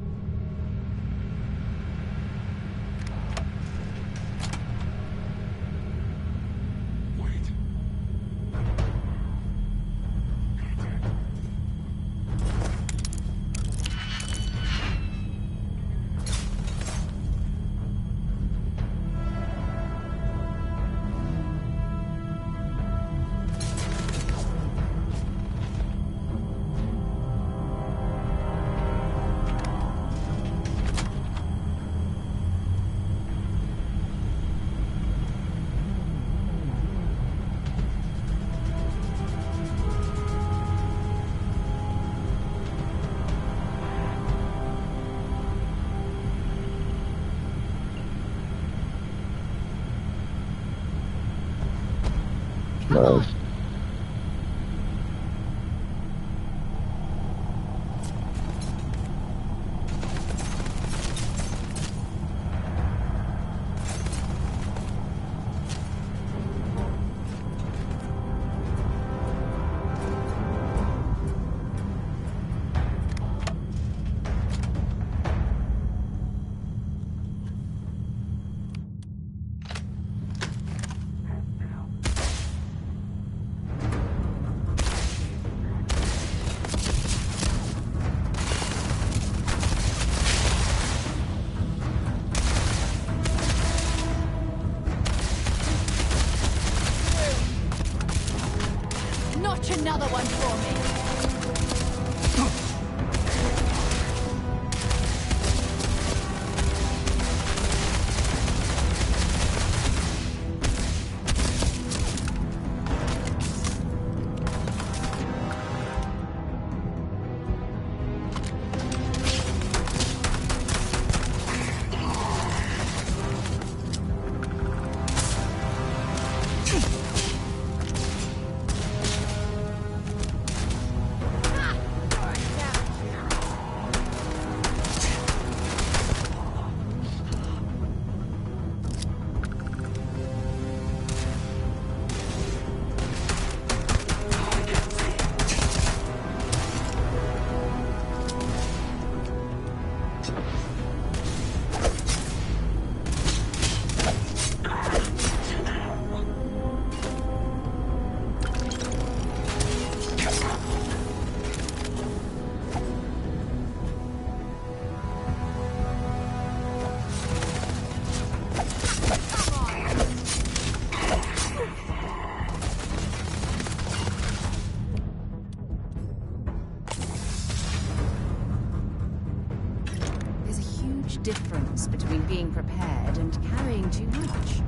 Nice. Notch another one for me. Difference between being prepared and carrying too much.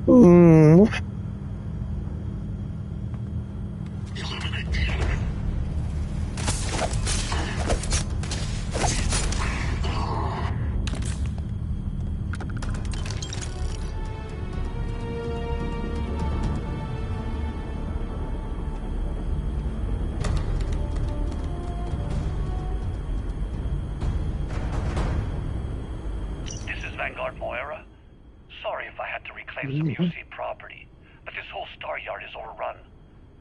Mm. This is Vanguard Moira. Sorry if I had to reclaim some UC property, but this whole star yard is overrun.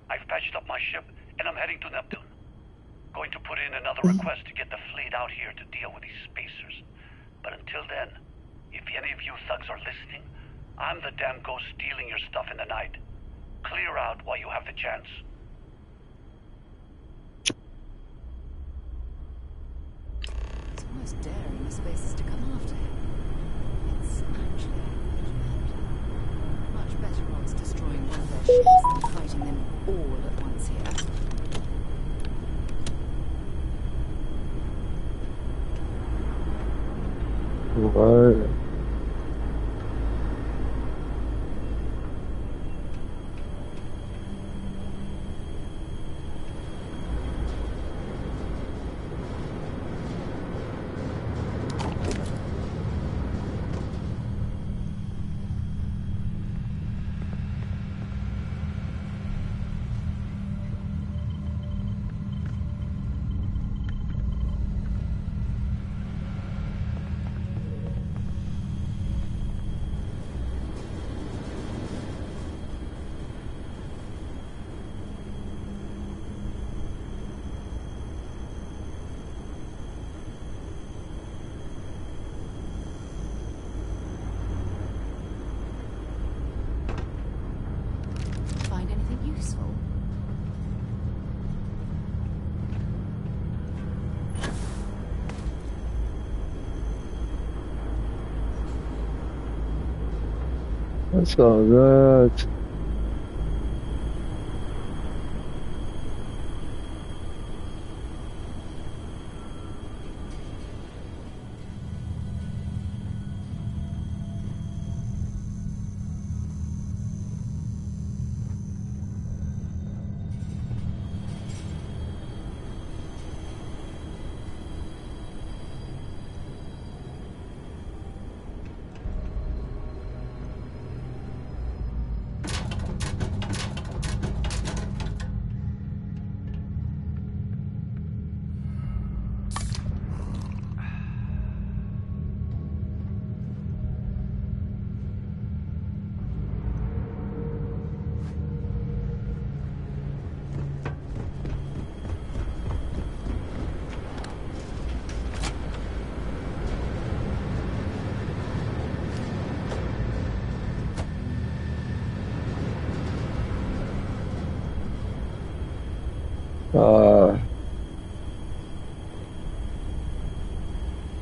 I've patched up my ship, and I'm heading to Neptune. Going to put in another request to get the fleet out here to deal with these spacers. But until then, if any of you thugs are listening, I'm the damn ghost stealing your stuff in the night. Clear out while you have the chance. It's almost daring the spacers to come after him. It's actually much better odds destroying one of their ships than fighting them all at once here. Right. Find anything useful? That's all good.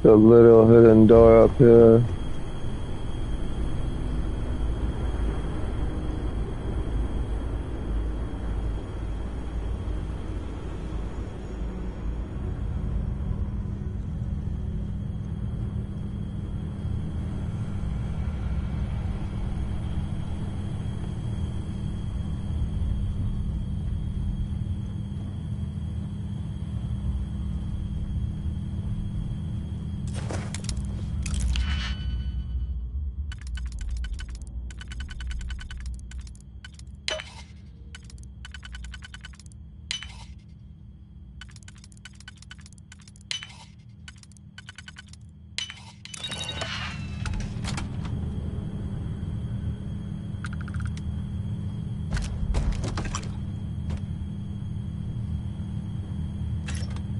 The little hidden door up here.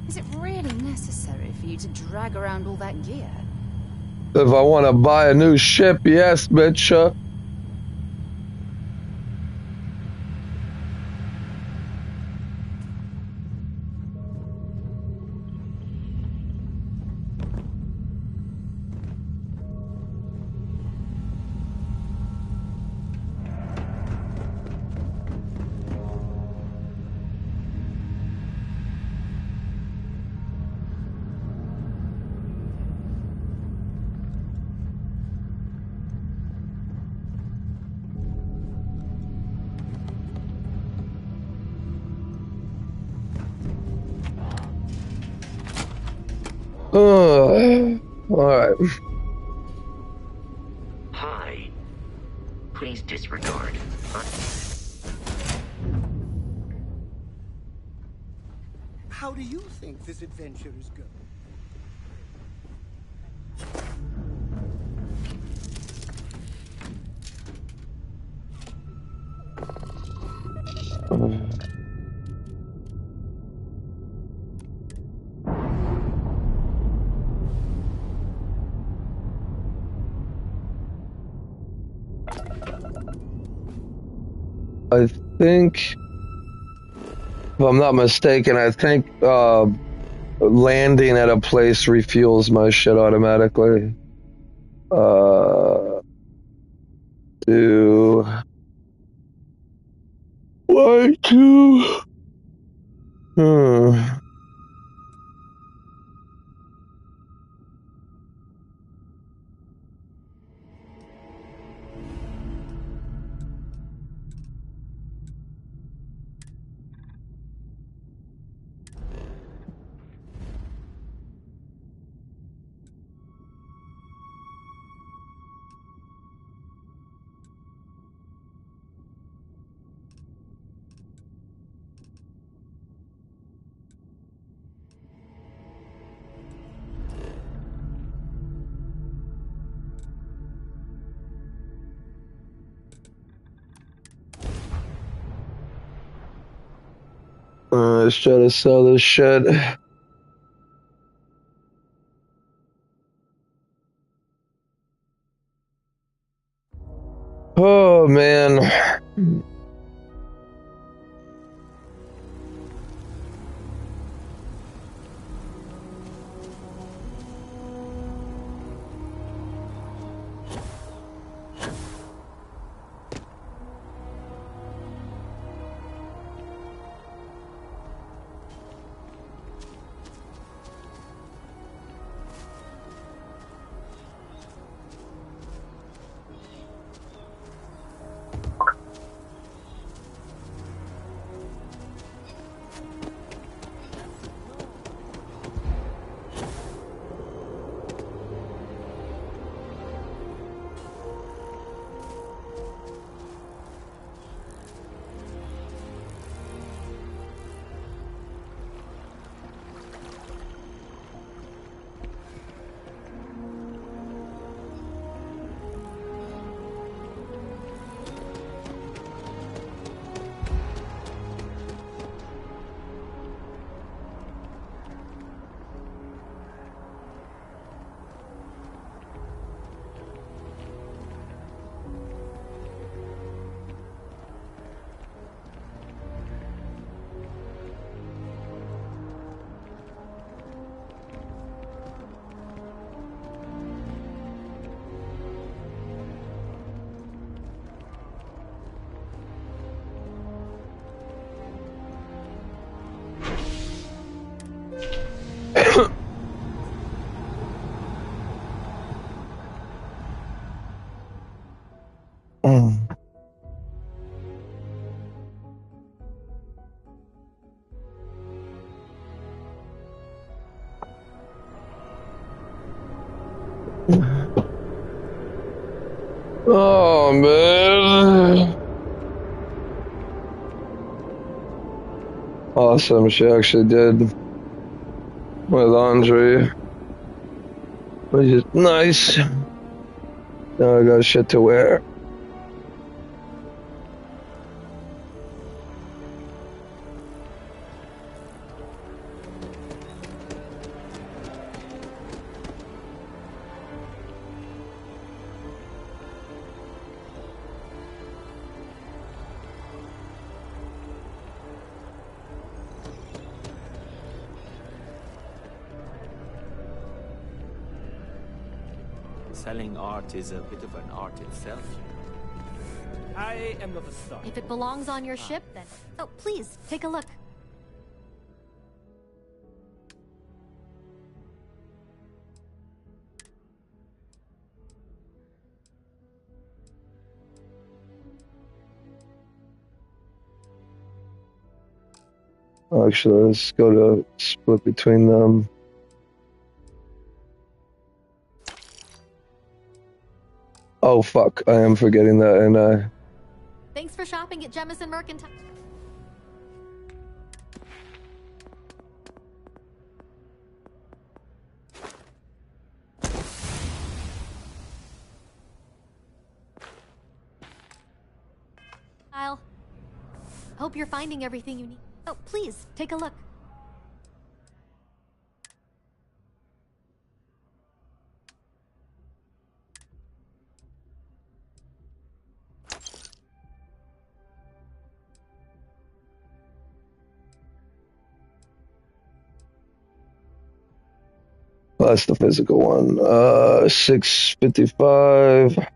Is it really necessary for you to drag around all that gear? If I want to buy a new ship, yes, bitch. All right. Hi. Please disregard. How do you think this adventure is going? I think, if I'm not mistaken, I think landing at a place refuels my shit automatically. Do why two? Hmm. Let's try to sell this shit. Oh man. Oh man. Awesome. She actually did my laundry, which is nice. Now I got shit to wear. Selling art is a bit of an art itself. I am not a star. If it belongs on your ship, then... Oh, please, take a look. Actually, let's go to split between them. Oh fuck, I am forgetting that, and Thanks for shopping at Jemison Mercantile. Hope you're finding everything you need. Oh, please, take a look. well, that's the physical one. 655.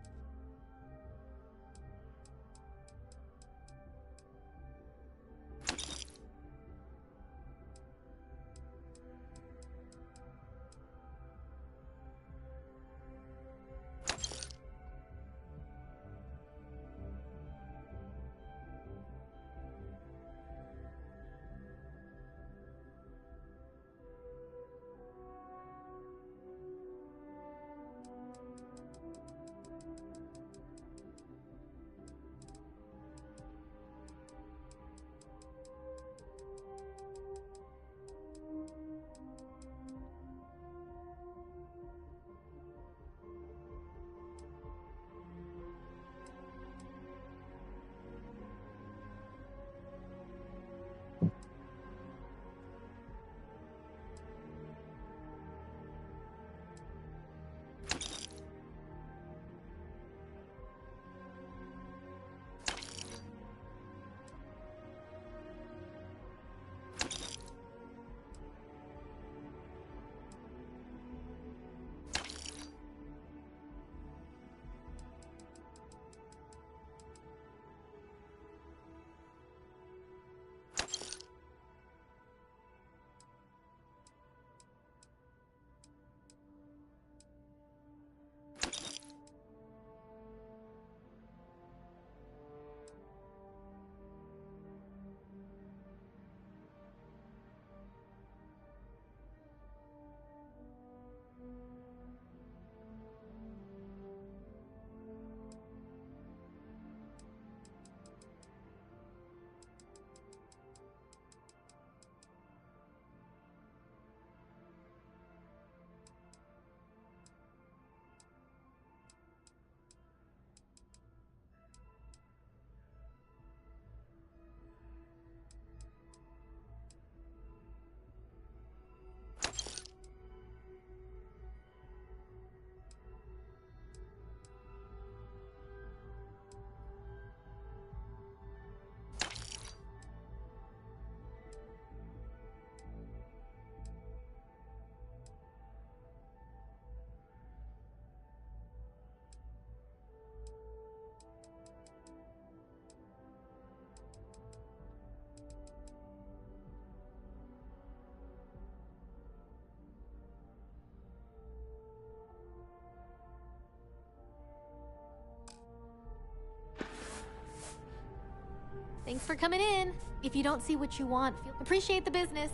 Thanks for coming in. If you don't see what you want, appreciate the business.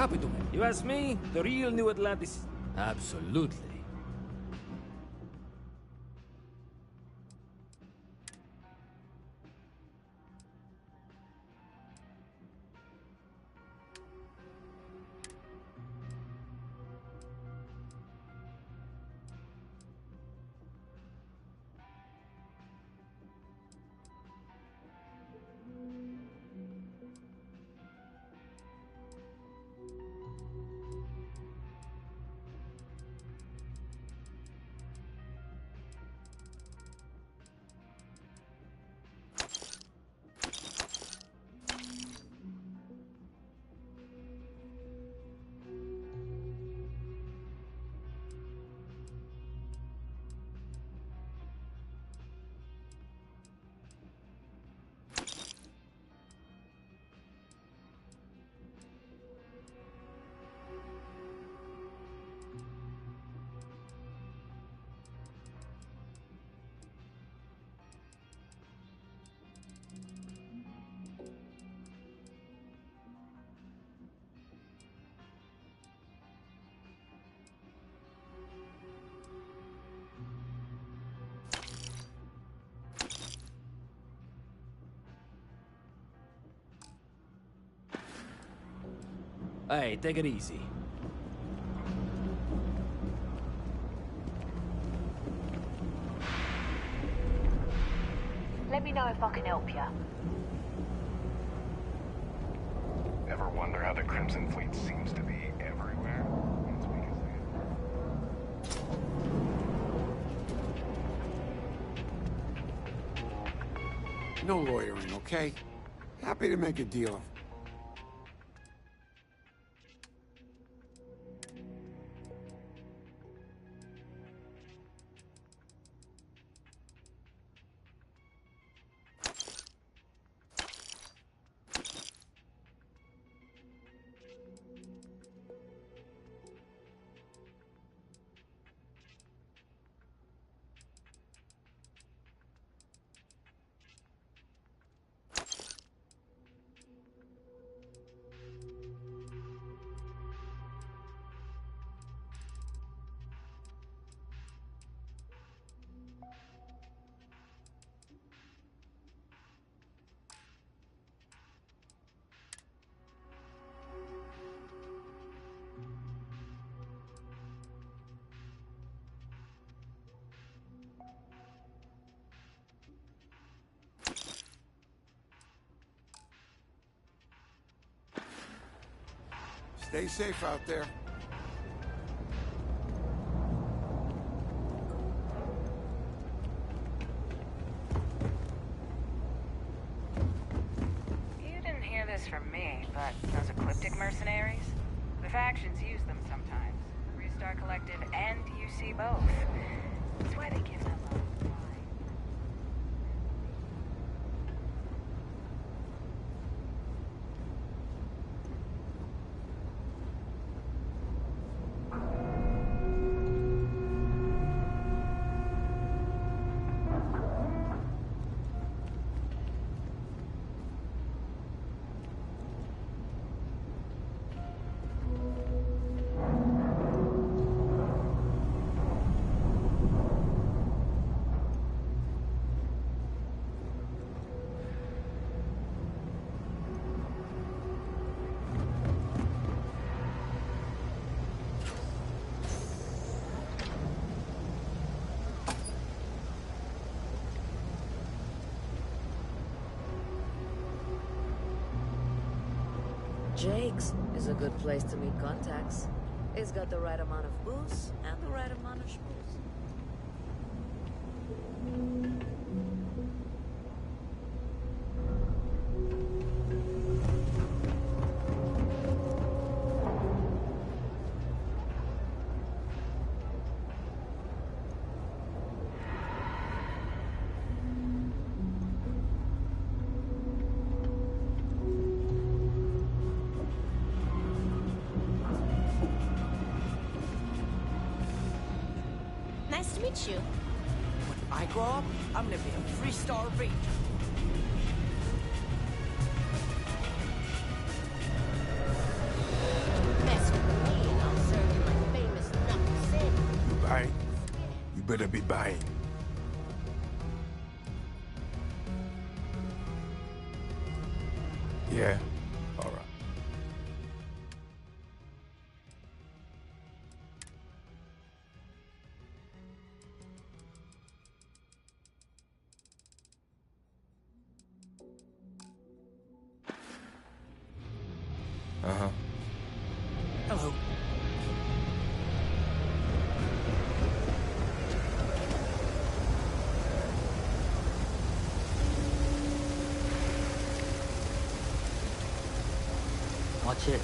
Happy to meet you. Ask me, the real New Atlantis. Absolutely. Hey, take it easy. Let me know if I can help you. Ever wonder how the Crimson Fleet seems to be everywhere? Once we can see it. No lawyering, okay? Happy to make a deal. Stay safe out there. You didn't hear this from me, but those Ecliptic mercenaries? The factions use them sometimes. Freestar Collective and UC both. That's why they give them a... Jake's is a good place to meet contacts. It's got the right amount of booze and the right amount of schmooze. Nice to meet you. When I grow up, I'm gonna be a Freestar Ranger. Mess with me and I'll serve you my famous knuckle sandwich. You buying? You better be buying. Yeah? All right. Uh-huh. Hello. Watch it.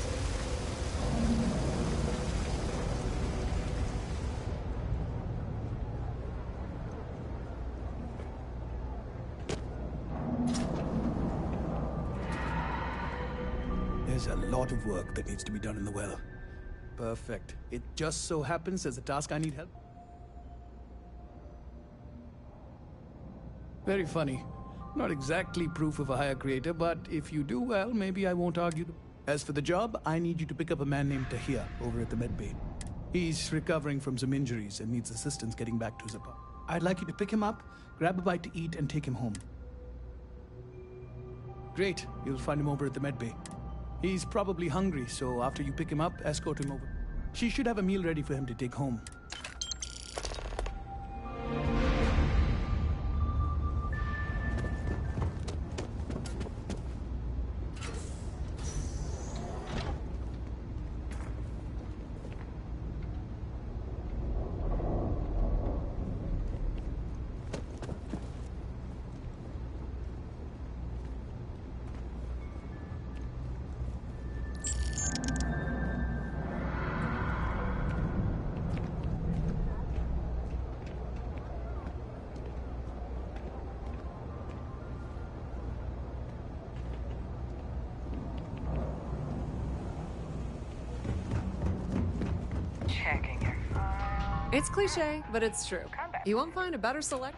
There's a lot of work that needs to be done in the well. Perfect. It just so happens there's a task I need help. Very funny. Not exactly proof of a higher creator, but if you do well, maybe I won't argue. As for the job, I need you to pick up a man named Tahir over at the medbay. He's recovering from some injuries and needs assistance getting back to his apartment. I'd like you to pick him up, grab a bite to eat, and take him home. Great. You'll find him over at the medbay. He's probably hungry, so after you pick him up, escort him over. She should have a meal ready for him to take home. Checking your file. It's cliche, but it's true. You won't find a better select.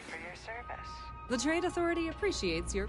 For your service. The Trade Authority appreciates your...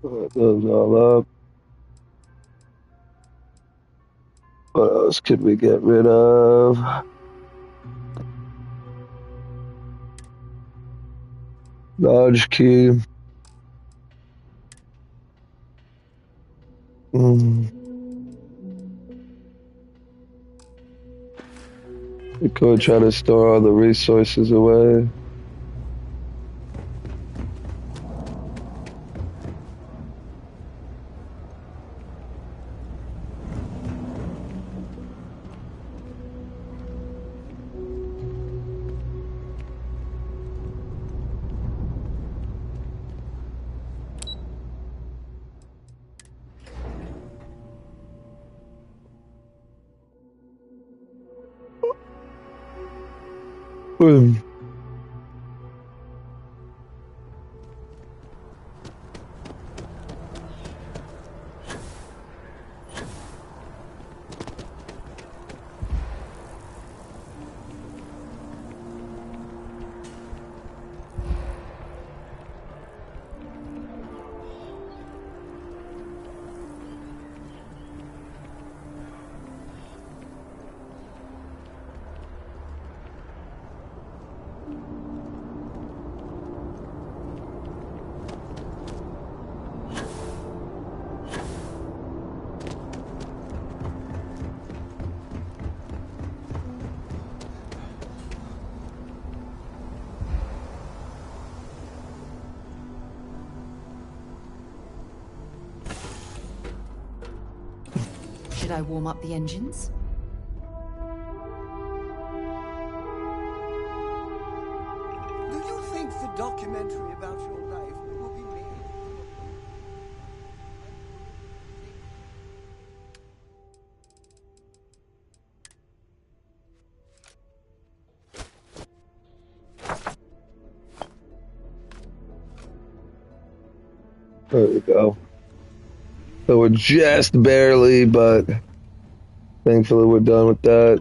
Put those all up. What else could we get rid of? Dodge key. We could try to store all the resources away. Boom. Should I warm up the engines? Do you think the documentary about your life will be made? There we go. So we're just barely, but thankfully we're done with that.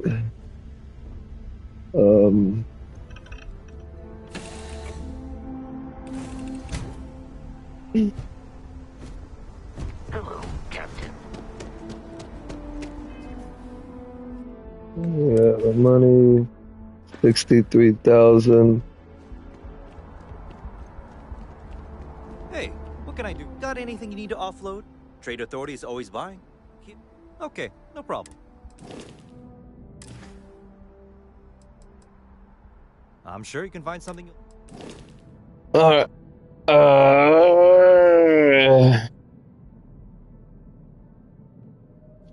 Hello, Captain. Yeah, the money, 63,000. Hey, what can I do? Got anything you need to offload? Trade Authority is always buying. Okay, no problem. I'm sure you can find something. Alright.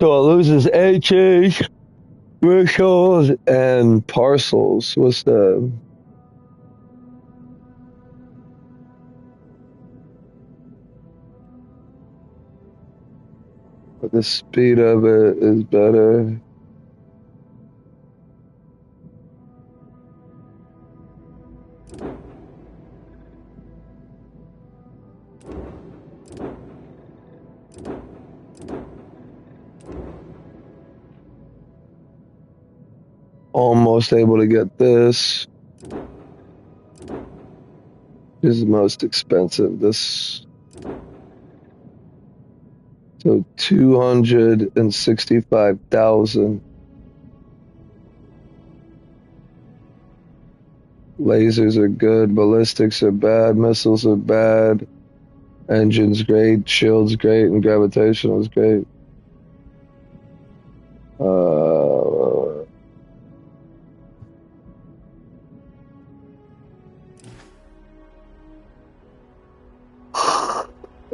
So it loses HH, rituals, and parcels. What's the speed of it is better. Almost able to get this. This is the most expensive. This. So 265,000. Lasers are good, ballistics are bad, missiles are bad, engines great, shields great, and gravitational is great.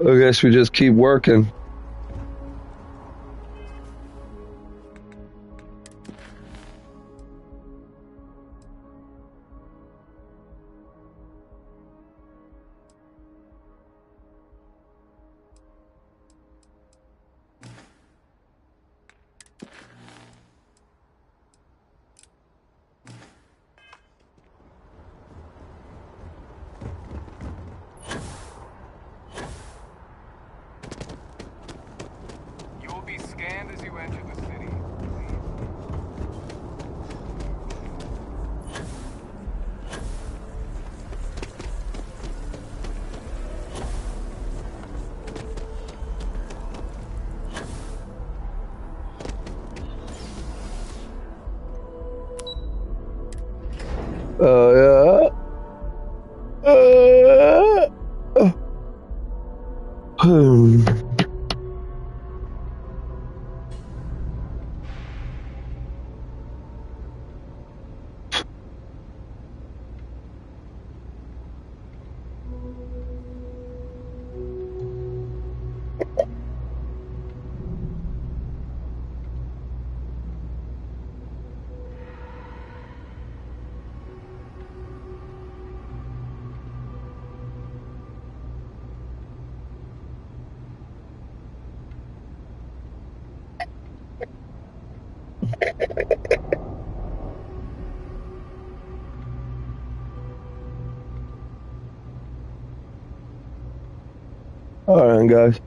I guess we just keep working. Yeah. Hmm. All right, guys.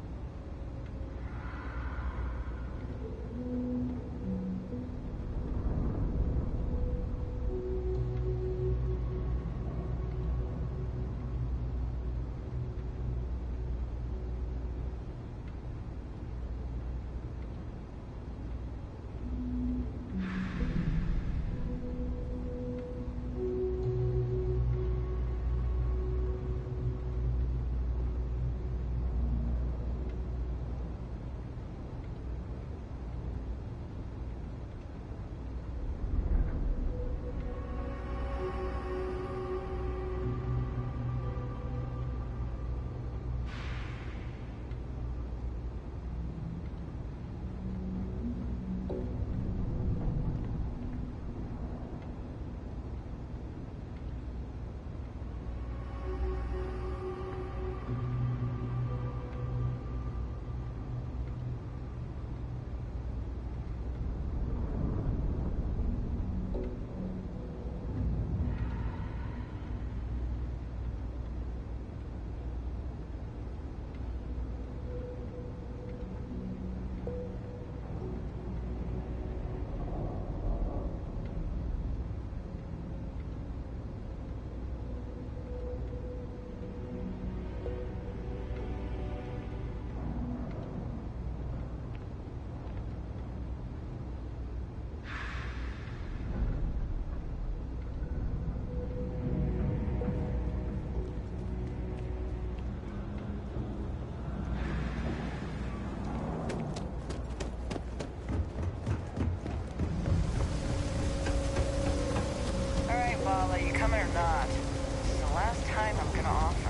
Are you coming or not? This is the last time I'm gonna offer.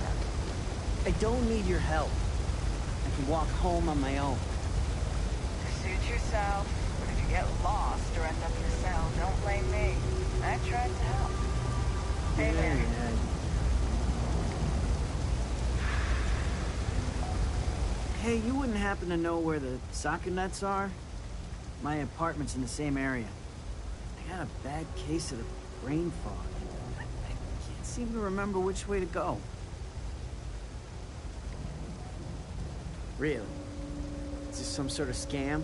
I don't need your help. I can walk home on my own. Suit yourself, but if you get lost or end up in a cell, don't blame me. I tried to help. Hey there. Hey, you wouldn't happen to know where the soccer nets are? My apartment's in the same area. I got a bad case of the brain fog. I can't seem to remember which way to go. Really? Is this some sort of scam?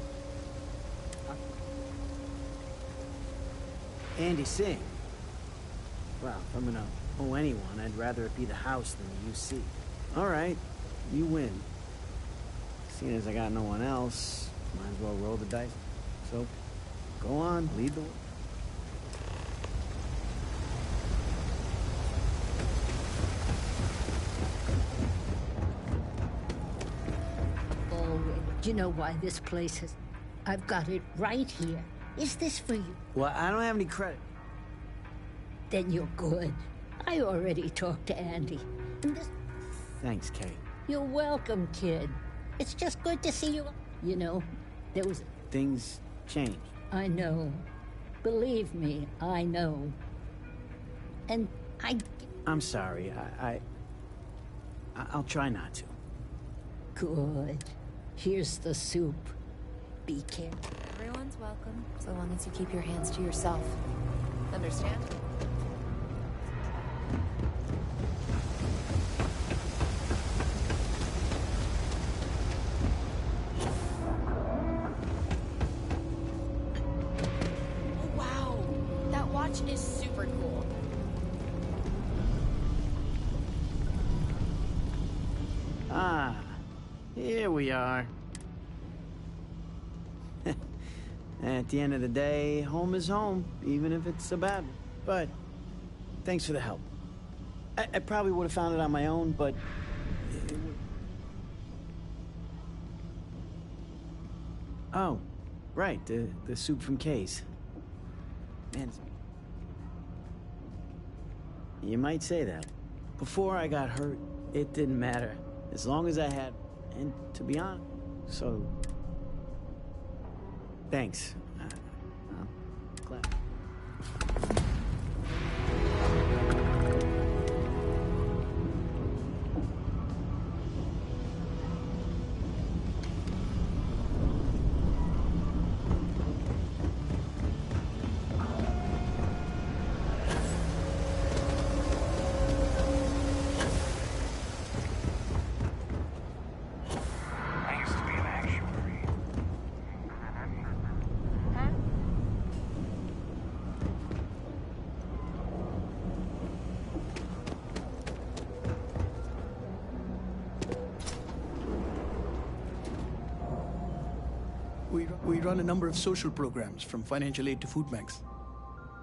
Andy Singh. Well, if I'm gonna owe anyone, I'd rather it be the house than the UC. All right, you win. Seeing as I got no one else, might as well roll the dice. So, go on, lead the way. Do you know why this place has... I've got it right here. Is this for you? Well, I don't have any credit. Then you're good. I already talked to Andy. And this... Thanks, Kate. You're welcome, kid. It's just good to see you. You know, there was... Things change. I know. Believe me, I know. And I'm sorry. I'll try not to. Good. Here's the soup. Be careful. Everyone's welcome, so long as you keep your hands to yourself. Understand? Oh, wow. That watch is super cool. Ah, here we are. At the end of the day, home is home, even if it's a bad one. But Thanks for the help. I probably would have found it on my own, but... Oh, right, the soup from Kay's. Man, you might say that. Before I got hurt, it didn't matter. As long as I had... And to be honest, so... Thanks. I'm glad. I used to be an actuary. We run a number of social programs, from financial aid to food banks.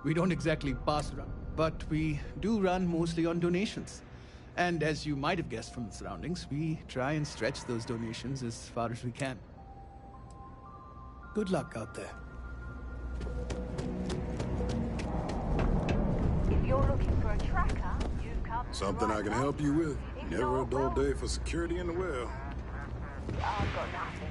We don't exactly pass around, but we do run mostly on donations. And as you might have guessed from the surroundings, we try and stretch those donations as far as we can. Good luck out there. If you're looking for a tracker, you've come to the Something I right can place. help you with. If Never a not, dull well, day for security in the well. I've got nothing.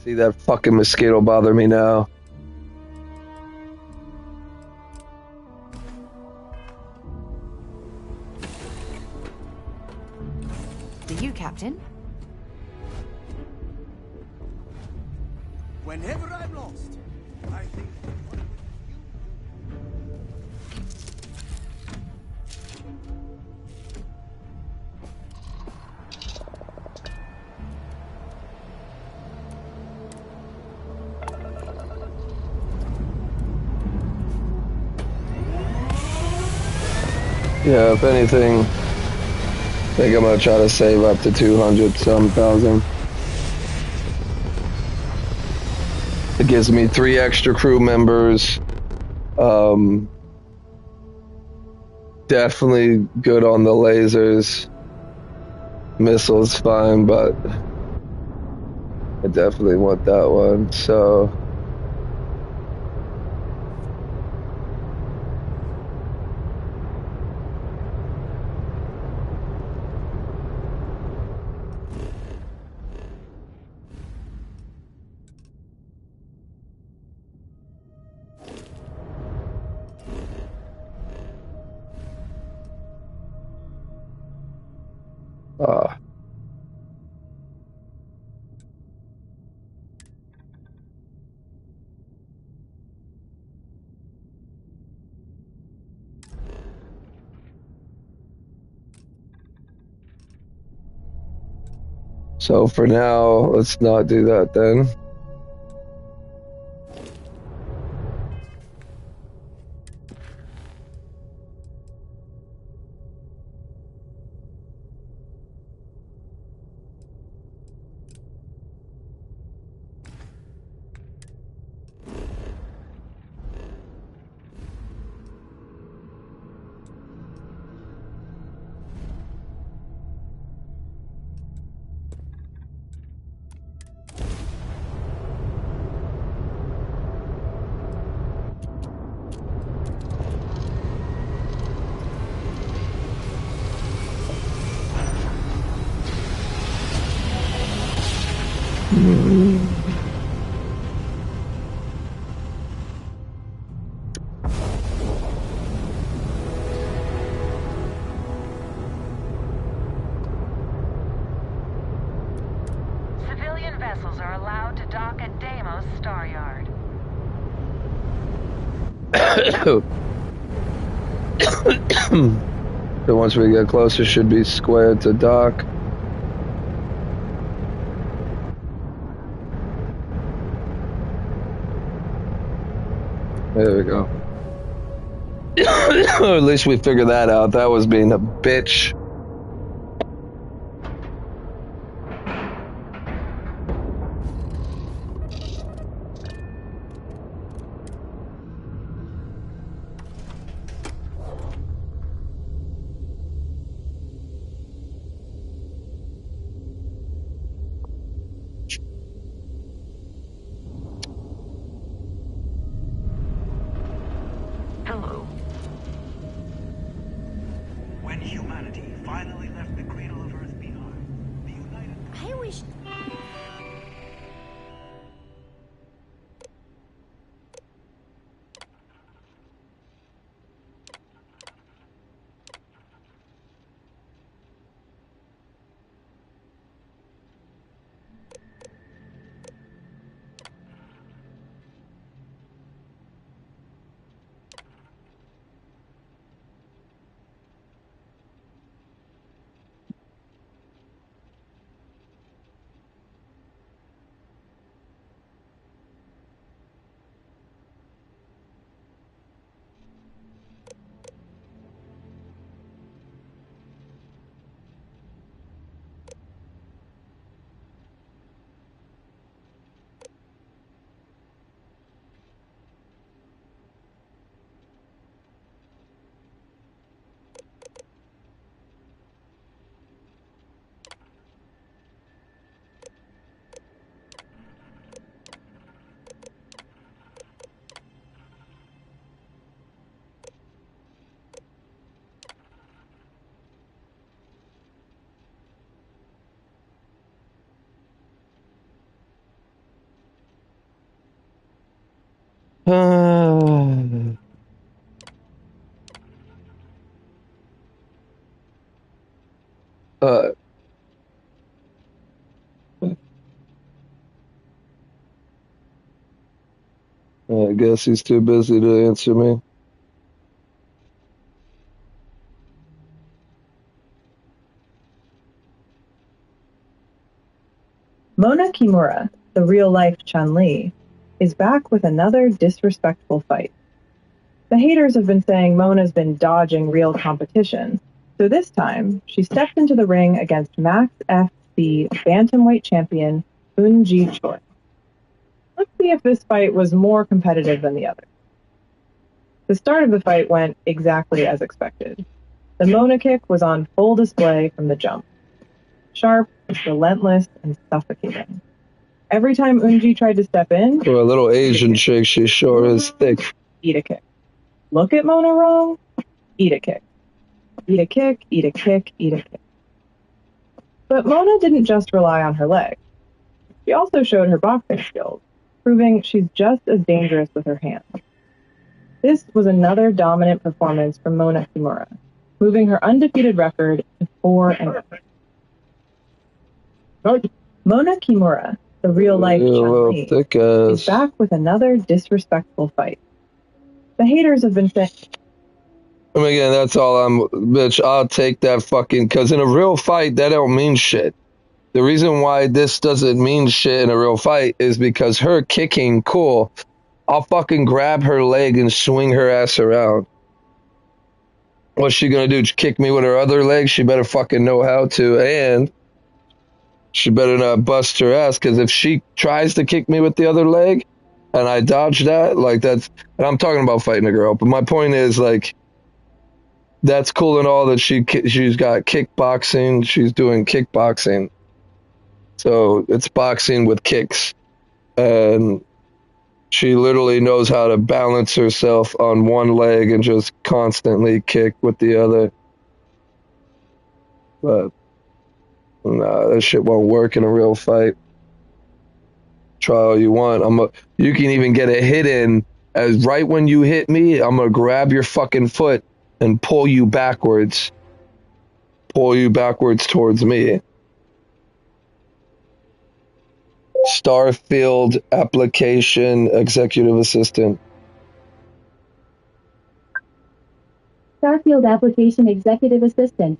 See that fucking mosquito bother me now. To you, Captain. Whenever I'm lost, I think. Yeah, if anything, I think I'm gonna try to save up to 200 some thousand. It gives me 3 extra crew members. Definitely good on the lasers. Missiles fine, but I definitely want that one. So uh so for now, let's not do that then. Civilian vessels are allowed to dock at Deimos Star Yard. So once we get closer, should be square to dock. There we go. Or at least we figured that out. That was being a bitch. Hello. When humanity finally left the cradle of Earth behind, the United... I wish... I guess he's too busy to answer me. Mona Kimura, the real-life Chun-Li, is back with another disrespectful fight. The haters have been saying Mona's been dodging real competition, so this time she stepped into the ring against Max FC bantamweight champion Eun-Ji Choi. Let's see if this fight was more competitive than the other. The start of the fight went exactly as expected. The Mona kick was on full display from the jump. Sharp, relentless, and suffocating. Every time Eun-Ji tried to step in, For a little Asian chick, she sure is thick. eat a kick. Look at Mona wrong, eat a kick. Eat a kick, eat a kick, eat a kick. But Mona didn't just rely on her legs. She also showed her boxing skills, proving she's just as dangerous with her hands. This was another dominant performance from Mona Kimura, moving her undefeated record to 4-0. Mona Kimura, the real-life Chun-Li, is back with another disrespectful fight. The haters have been saying... I mean, again, that's all bitch, I'll take that fucking... Because in a real fight, that don't mean shit. The reason why this doesn't mean shit in a real fight is because her kicking, cool. I'll fucking grab her leg and swing her ass around. What's she gonna do? Kick me with her other leg? She better fucking know how to, and she better not bust her ass, because if she tries to kick me with the other leg and I dodge that, like that's... And I'm talking about fighting a girl, but my point is, like, that's cool and all that she's got kickboxing, she's doing kickboxing. So it's boxing with kicks. And she literally knows how to balance herself on one leg and just constantly kick with the other. But nah, that shit won't work in a real fight. Try all you want. You can even get a hit in as right when you hit me, I'm gonna grab your fucking foot and pull you backwards. Pull you backwards towards me. Starfield application executive assistant. Starfield application executive assistant.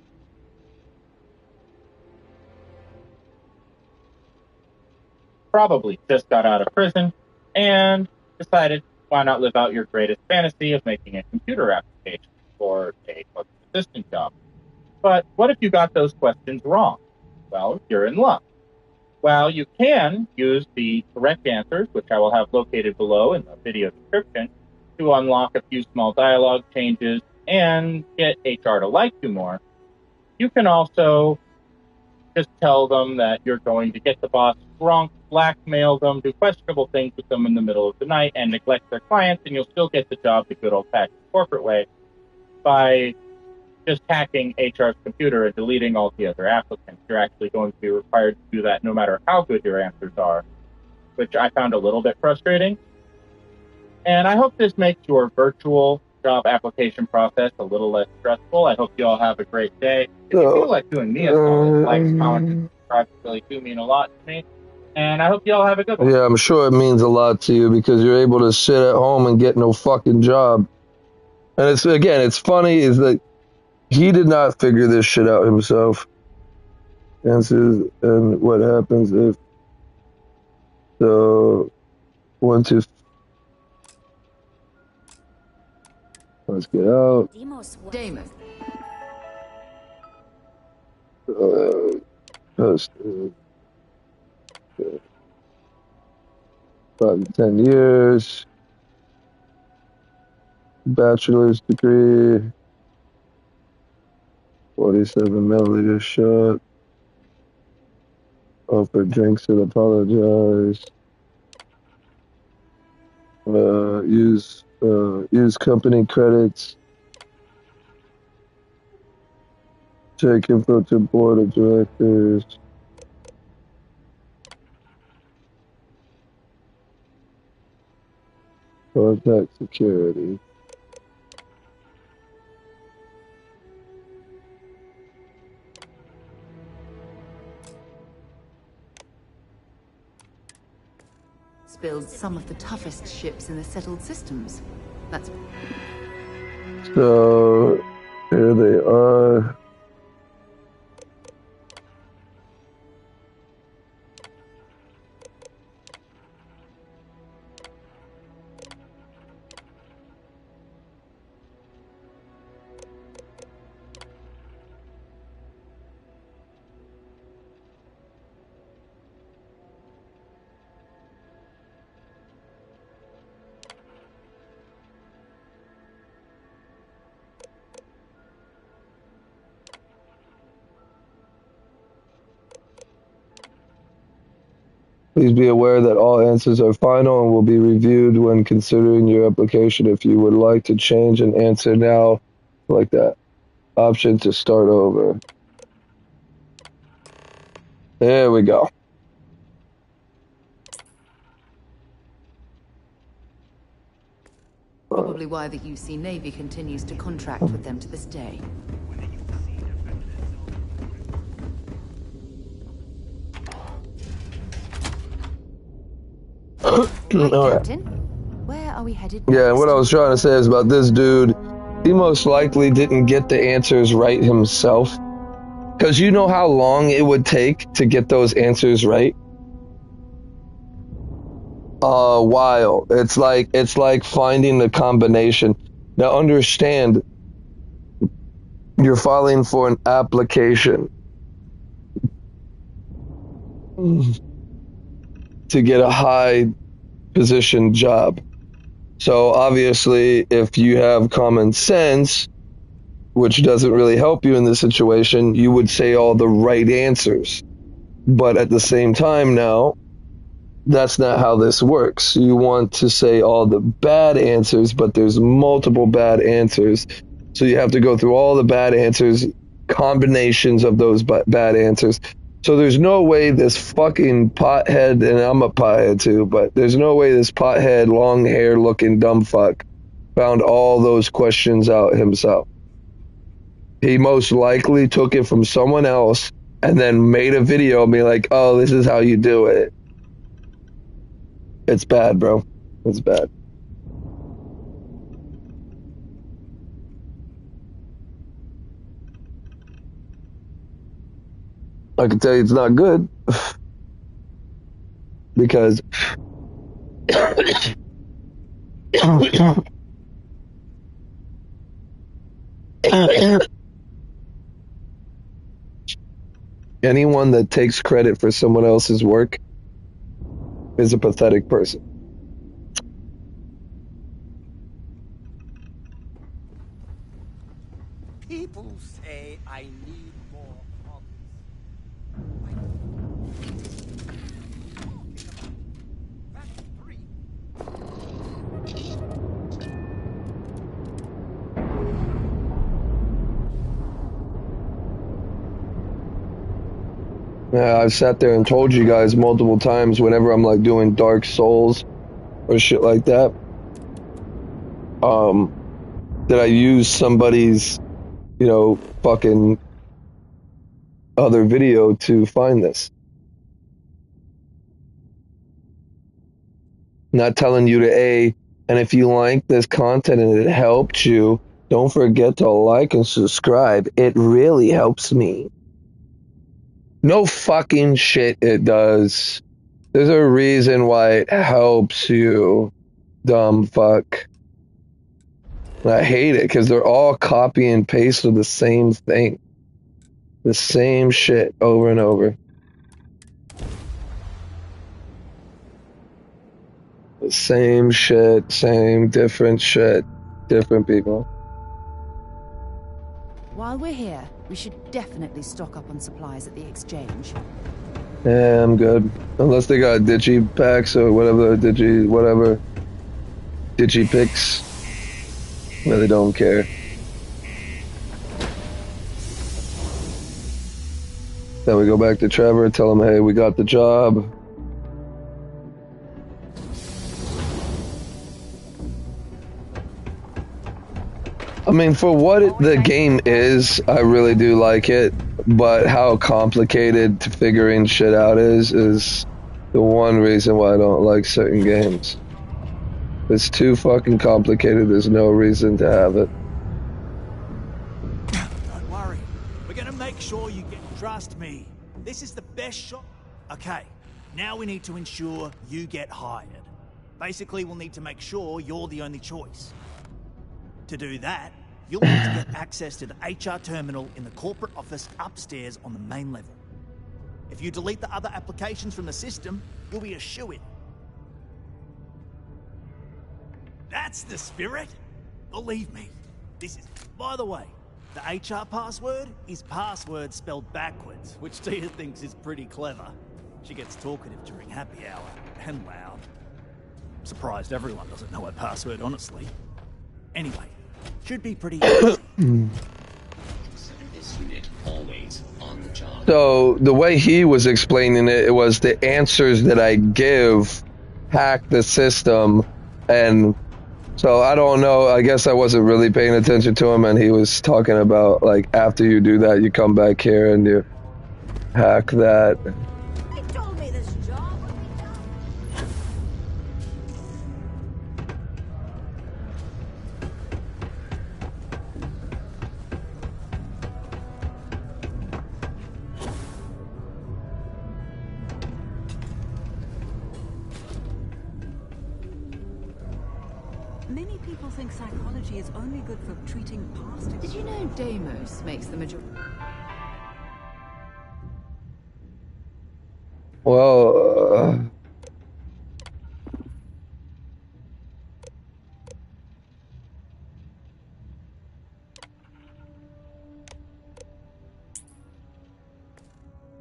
Probably just got out of prison and decided why not live out your greatest fantasy of making a computer application for a cooking assistant job. But what if you got those questions wrong? Well, you're in luck. Well, you can use the correct answers, which I will have located below in the video description, to unlock a few small dialogue changes and get HR to like you more. You can also just tell them that you're going to get the boss drunk, blackmail them, do questionable things with them in the middle of the night, and neglect their clients, and you'll still get the job the good old-fashioned corporate way by just hacking HR's computer and deleting all the other applicants. You're actually going to be required to do that no matter how good your answers are, which I found a little bit frustrating. And I hope this makes your virtual job application process a little less stressful. I hope you all have a great day. If you feel like doing me a solid, likes, comments, and subscribes really do mean a lot to me. And I hope you all have a good one. Yeah, I'm sure it means a lot to you because you're able to sit at home and get no fucking job. And it's funny is that he did not figure this shit out himself. And what happens if let's get out. Damon. Just 5 to 10 years. Bachelor's degree. 47 milliliter shot. Offer drinks and apologize. Use company credits. Take info to board of directors. Contact security. Build some of the toughest ships in the settled systems. That's... So, here they are. Please be aware that all answers are final and will be reviewed when considering your application. If you would like to change an answer now, like that. Option to start over. There we go. Probably why the UC Navy continues to contract with them to this day. Right, All right. Captain. Where are we headed Yeah, next? and what I was trying to say is about this dude, he most likely didn't get the answers right himself. Because you know how long it would take to get those answers right? A while. It's like finding the combination. Now understand, you're filing for an application to get a high position job. So obviously, if you have common sense, which doesn't really help you in this situation, you would say all the right answers. But at the same time now, that's not how this works. You want to say all the bad answers, but there's multiple bad answers. So you have to go through all the bad answers, combinations of those bad answers. So there's no way this fucking pothead, and I'm a pothead too, but there's no way this pothead, long hair looking dumb fuck found all those questions out himself. He most likely took it from someone else and then made a video and be like, oh, this is how you do it. It's bad, bro. It's bad. I can tell you it's not good because anyone that takes credit for someone else's work is a pathetic person. People say I need more hobbies. Yeah, I've sat there and told you guys multiple times whenever I'm like doing Dark Souls or shit like that, that I use somebody's, fucking other video to find this. Not telling you to and if you like this content and it helped you, don't forget to like and subscribe. It really helps me. No fucking shit it does. There's a reason why it helps you, dumb fuck. I hate it because they're all copy and paste of the same thing. The same shit over and over. The same shit, same different shit, different people. While we're here, we should definitely stock up on supplies at the exchange. Yeah, I'm good. Unless they got digi packs or whatever, digi picks. Really don't care. Then we go back to Trevor, tell him, hey, we got the job. mean, for what the game is, I really do like it, but how complicated to figuring shit out is the one reason why I don't like certain games. It's too fucking complicated, there's no reason to have it. Don't worry. We're gonna make sure you get... Trust me. This is the best shot. Okay, now we need to ensure you get hired. Basically, we'll need to make sure you're the only choice. To do that, you'll need to get access to the HR terminal in the corporate office upstairs on the main level. If you delete the other applications from the system, you'll be a shoo-in. That's the spirit! Believe me, this is... By the way, the HR password is password spelled backwards, which Tia thinks is pretty clever. She gets talkative during happy hour, and loud. I'm surprised everyone doesn't know her password, honestly. Anyway, should be pretty easy. This unit always on the job. So the way he was explaining it, it was the answers that I give hack the system, and so I don't know, I guess I wasn't really paying attention to him, and he was talking about, like, after you do that, you come back here and you hack that. They told me this job would be done. Many people think psychology is only good for treating past... Did you know Deimos makes the majority... Well,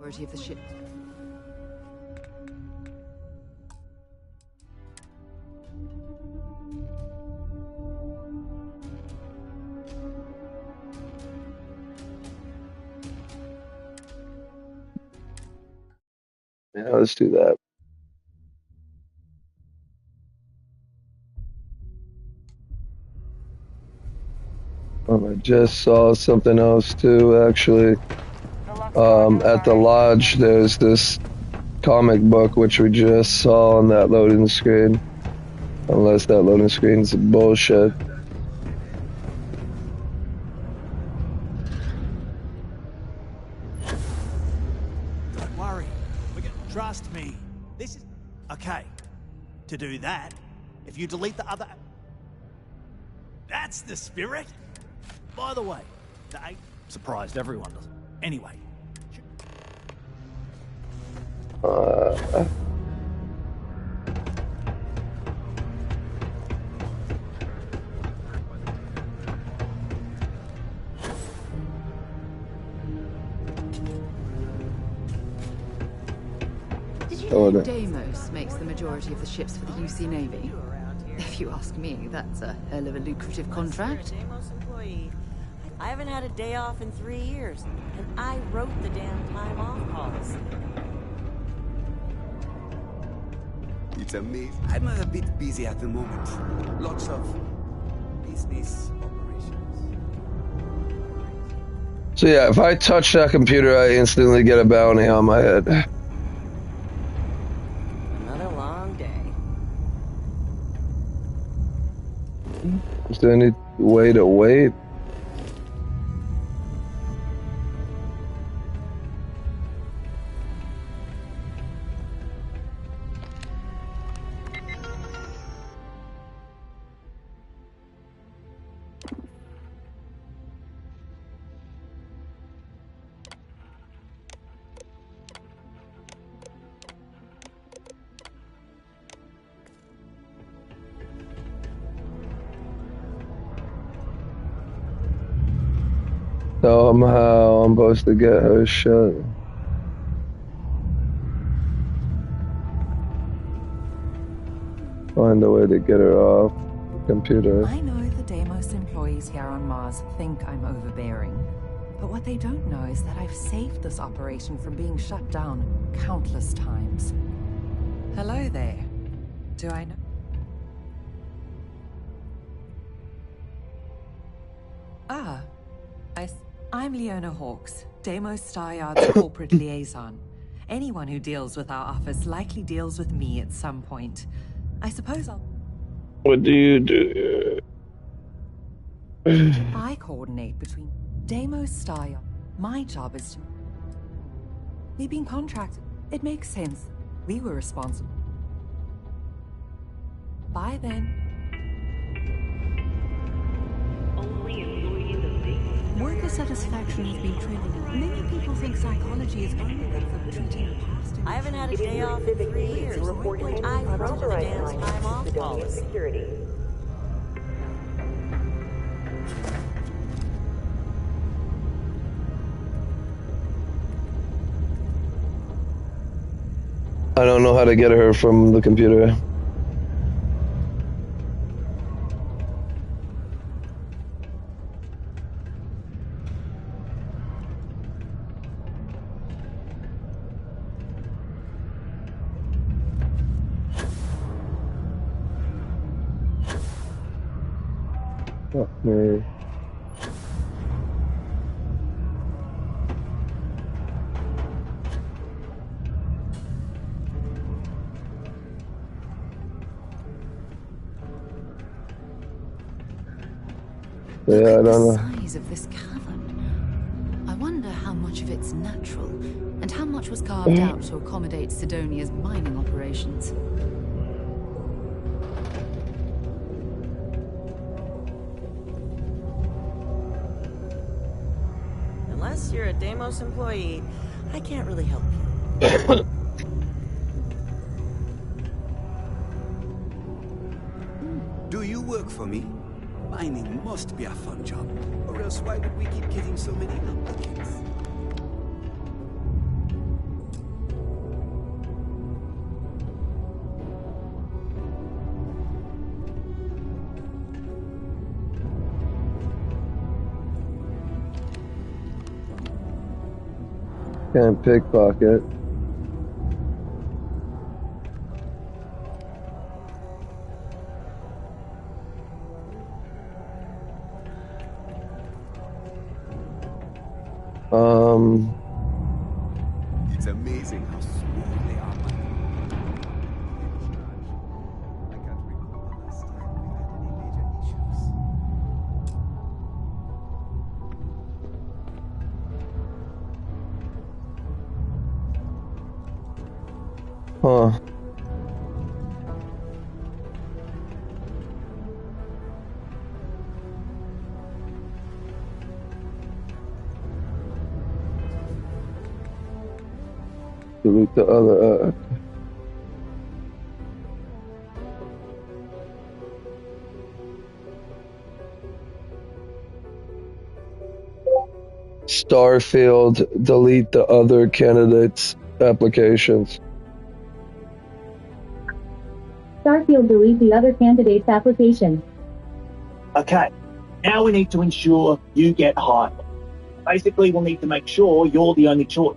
of the ship? yeah, let's do that. I just saw something else too, actually. At the lodge, there's this comic book which we just saw on that loading screen. Unless that loading screen's bullshit. Don't worry. We're gonna... Trust me. This is... Okay. To do that, if you delete the other... That's the spirit! By the way, the eight... Surprised everyone does. Anyway. Did you know Deimos makes the majority of the ships for the UC Navy? If you ask me, that's a hell of a lucrative contract. I haven't had a day off in 3 years, and I wrote the damn time off policy. It's amazing. I'm a bit busy at the moment. Lots of business operations. So yeah, if I touch that computer, I instantly get a bounty on my head. Another long day. Is there any way to wait? Somehow I'm supposed to get her shut. Find a way to get her off the computer. I know the Deimos employees here on Mars think I'm overbearing. But what they don't know is that I've saved this operation from being shut down countless times. Hello there. Do I know? I'm Leona Hawks, Deimos Staryard's corporate liaison. Anyone who deals with our office likely deals with me at some point. I suppose I'll... What do you do? I coordinate between Deimos Staryard. My job is to... We've been contracted. It makes sense. We were responsible. Bye then. Worker satisfaction has been trending. Many people think psychology is only good for treating past. I haven't had a day off in 3 years. I wrote the damn time off policy. I don't know how to get her from the computer. Fuck me. Yeah, I don't know. Size of this cavern. I wonder how much of it's natural and how much was carved out to accommodate Sidonia's mining operations. Unless you're a Deimos employee, I can't really help you. Do you work for me? Mining must be a fun job, or else why would we keep getting so many applicants? Can't pickpocket. It's amazing how smooth they are. I can't recall the last time we had any major issues. Huh. Delete the other. Starfield, delete the other candidates' applications. Starfield, delete the other candidate's application. Okay, now we need to ensure you get hired. Basically, we'll need to make sure you're the only choice.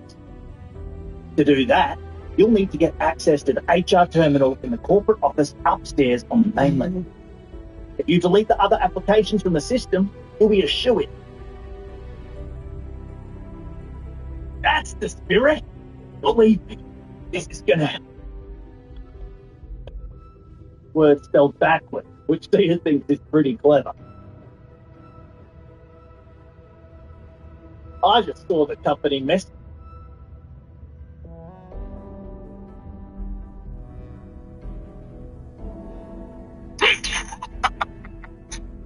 To do that, you'll need to get access to the HR terminal in the corporate office upstairs on the mainland. If you delete the other applications from the system, you'll be a shoo-in. That's the spirit. Believe me, this is gonna... Word spelled backwards, which Tia thinks is pretty clever. I just saw the company message.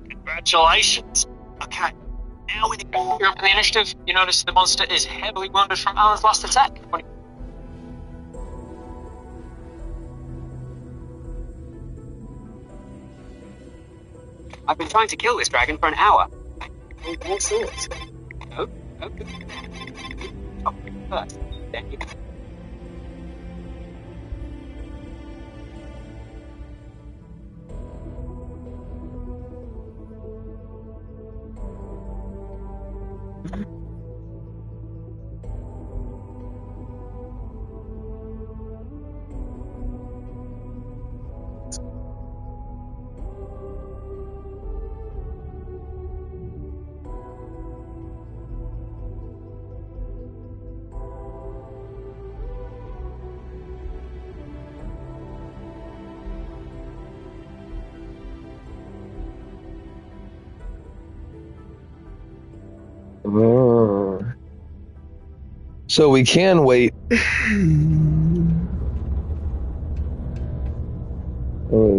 Congratulations. Okay, now with the initiative, you notice the monster is heavily wounded from Alan's last attack. I've been trying to kill this dragon for an hour. All sorts. Oh, okay. Oh, first, then you... So we can wait. I'm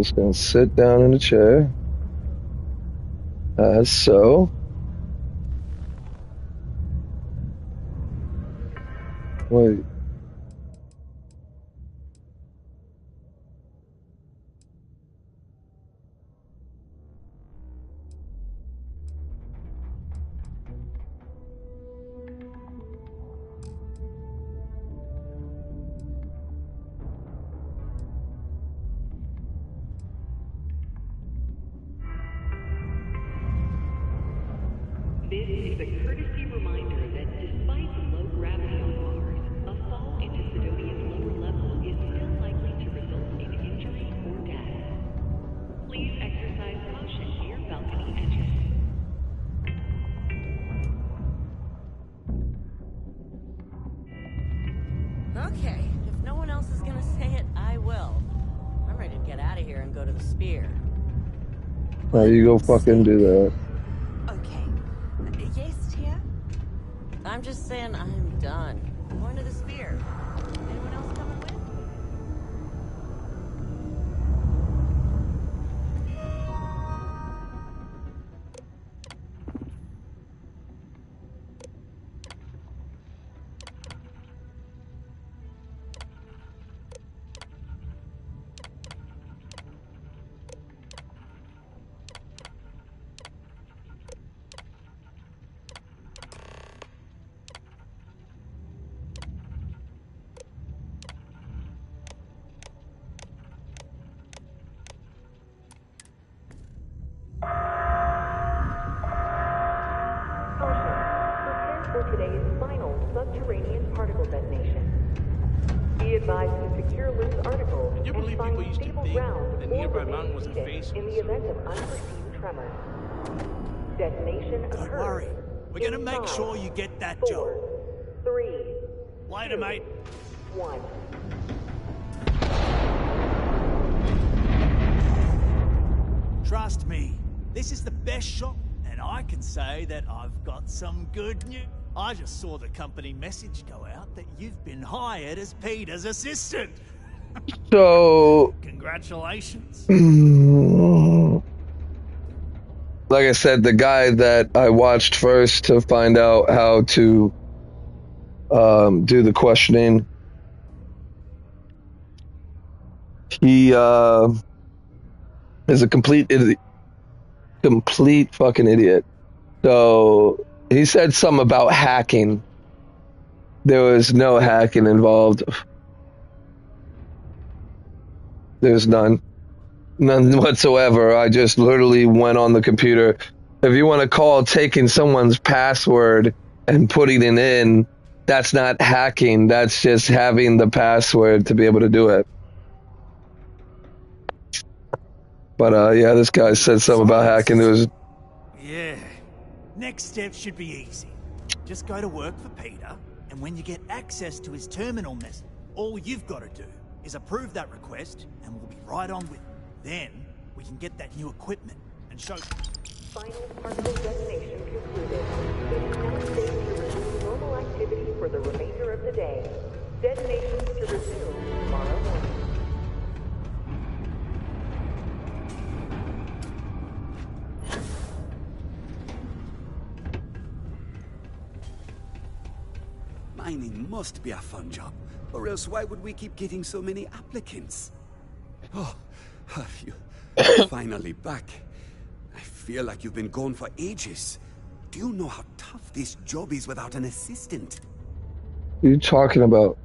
just gonna sit down in the chair. As so. Wait. This is a courtesy reminder that despite the low gravity on Mars, a fall into Sidonia's lower level is still likely to result in injury or death. Please exercise caution near balcony edges. Okay, if no one else is gonna say it, I will. I'm ready to get out of here and go to the Spear. Now you go fucking do that. Okay. Yes, Tia? I'm just saying I'm done. I'm going to the Spear. Anyone else coming with? For today's final subterranean particle detonation. Be advised to secure loose articles Can you believe and find people used to stable think ground the or nearby remain mountain was a seated face? in the event of unforeseen tremors. Detonation Don't occurs. worry. We're gonna in make 5, sure you get that 4, job. 3, Later, 2, mate. 1. Trust me, this is the best shot, and I can say that I've got some good news. I just saw the company message go out that you've been hired as Peter's assistant. So. Congratulations. Like I said, the guy that I watched first to find out how to do the questioning, he is a complete fucking idiot. So he said something about hacking. There was no hacking involved. There's none whatsoever. I just literally went on the computer. If you want to call taking someone's password and putting it in, that's not hacking. That's just having the password to be able to do it. But yeah, this guy said something about hacking. There was. Yeah. Next step should be easy. Just go to work for Peter, and when you get access to his terminal message, all you've got to do is approve that request, and we'll be right on with it. Then, we can get that new equipment and show... Final particle detonation concluded. It is now safe to resume normal activity for the remainder of the day. Detonations to resume tomorrow morning. Mining must be a fun job, or else why would we keep getting so many applicants? Oh, you're finally back. I feel like you've been gone for ages. Do you know how tough this job is without an assistant? What are you talking about?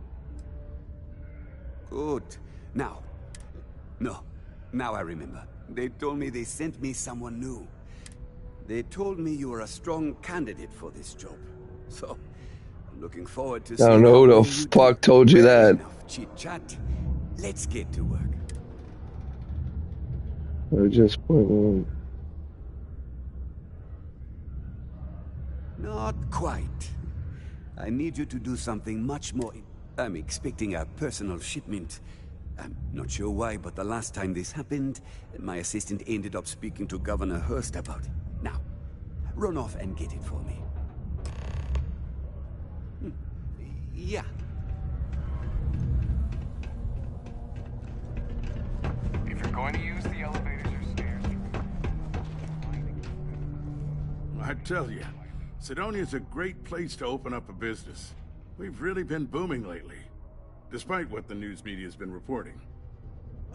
Good. Now I remember. They told me they sent me someone new. They told me you were a strong candidate for this job. So, I'm looking forward to I seeing don't know how who well the you fuck do. told you Well, that. enough chit-chat. Let's get to work. I just went. Not quite. I need you to do something much more. I'm expecting a personal shipment. I'm not sure why, but the last time this happened, my assistant ended up speaking to Governor Hurst about it. Now, run off and get it for me. Yeah. If you're going to use the elevators or stairs, I tell you, Sidonia's a great place to open up a business. We've really been booming lately, despite what the news media's been reporting.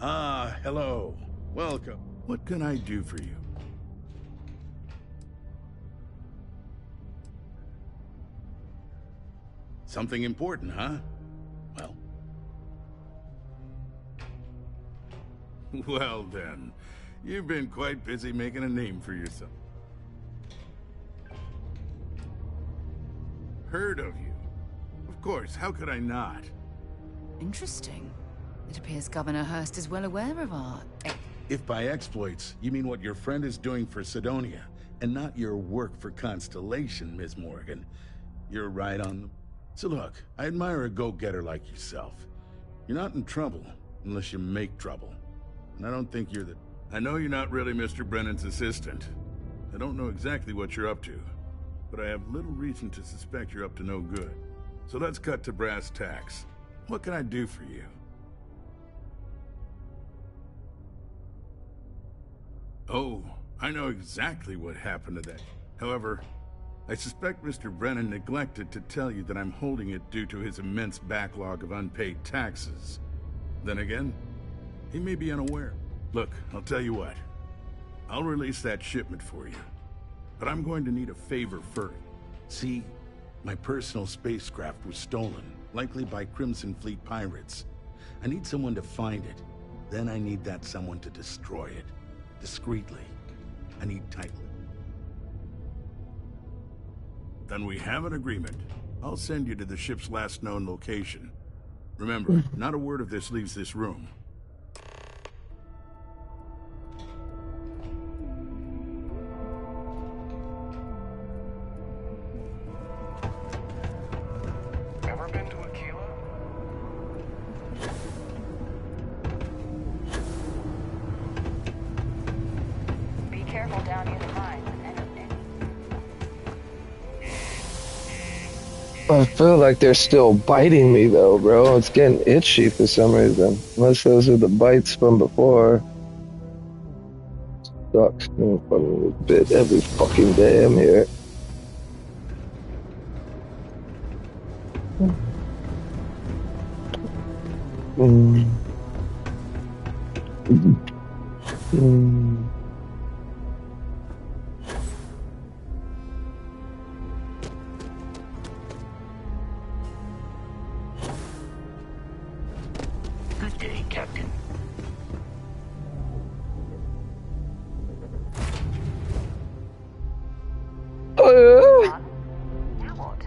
Ah, hello. Welcome. What can I do for you? Something important, huh? Well. Well then, you've been quite busy making a name for yourself. Heard of you. Of course, how could I not? Interesting. It appears Governor Hurst is well aware of our... If by exploits, you mean what your friend is doing for Sidonia, and not your work for Constellation, Ms. Morgan, you're right on the... So look, I admire a go-getter like yourself. You're not in trouble, unless you make trouble. And I don't think you're the... I know you're not really Mr. Brennan's assistant. I don't know exactly what you're up to, but I have little reason to suspect you're up to no good. So let's cut to brass tacks. What can I do for you? Oh, I know exactly what happened to that. However, I suspect Mr. Brennan neglected to tell you that I'm holding it due to his immense backlog of unpaid taxes. Then again, he may be unaware. Look, I'll tell you what. I'll release that shipment for you. But I'm going to need a favor first. See, my personal spacecraft was stolen, likely by Crimson Fleet pirates. I need someone to find it. Then I need that someone to destroy it. Discreetly. I need tightly. Then we have an agreement. I'll send you to the ship's last known location. Remember, not a word of this leaves this room. ever been to Aquila? Be careful down near the mines. I feel like they're still biting me though, bro. It's getting itchy for some reason. Unless those are the bites from before. Sucks. I'm fucking bit every fucking day I'm here. Good day, Captain. Now what?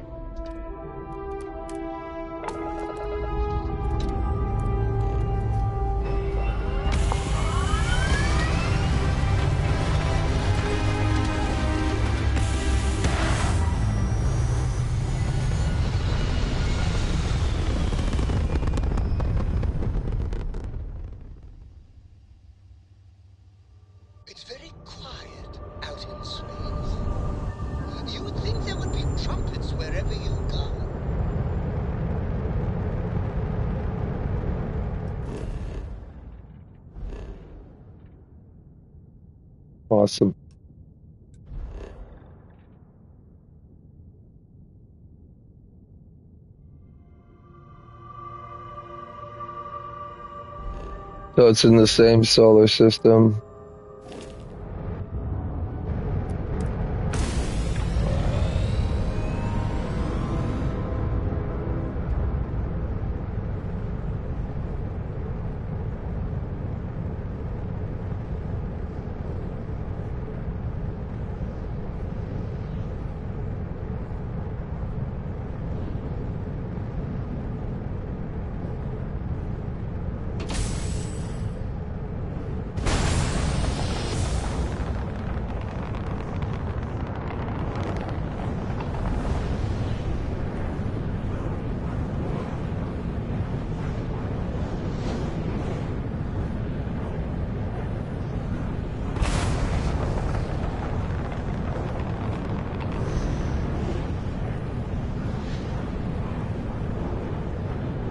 It's very quiet out in space. You would think there would be trumpets wherever you go. Awesome. So it's in the same solar system.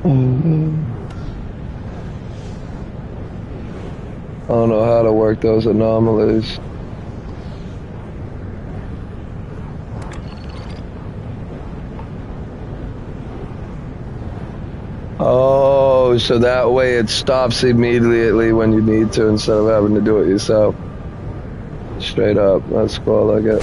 I don't know how to work those anomalies. Oh, so that way it stops immediately when you need to instead of having to do it yourself. Straight up. That's cool. I like it.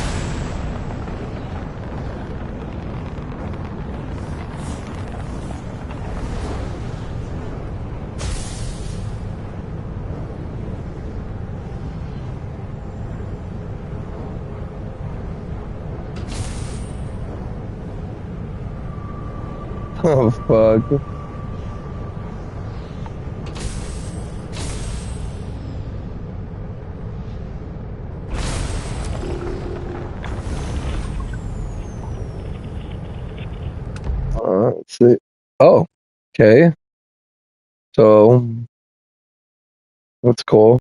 Oh, fuck. Let's see. Oh, okay. So, that's cool.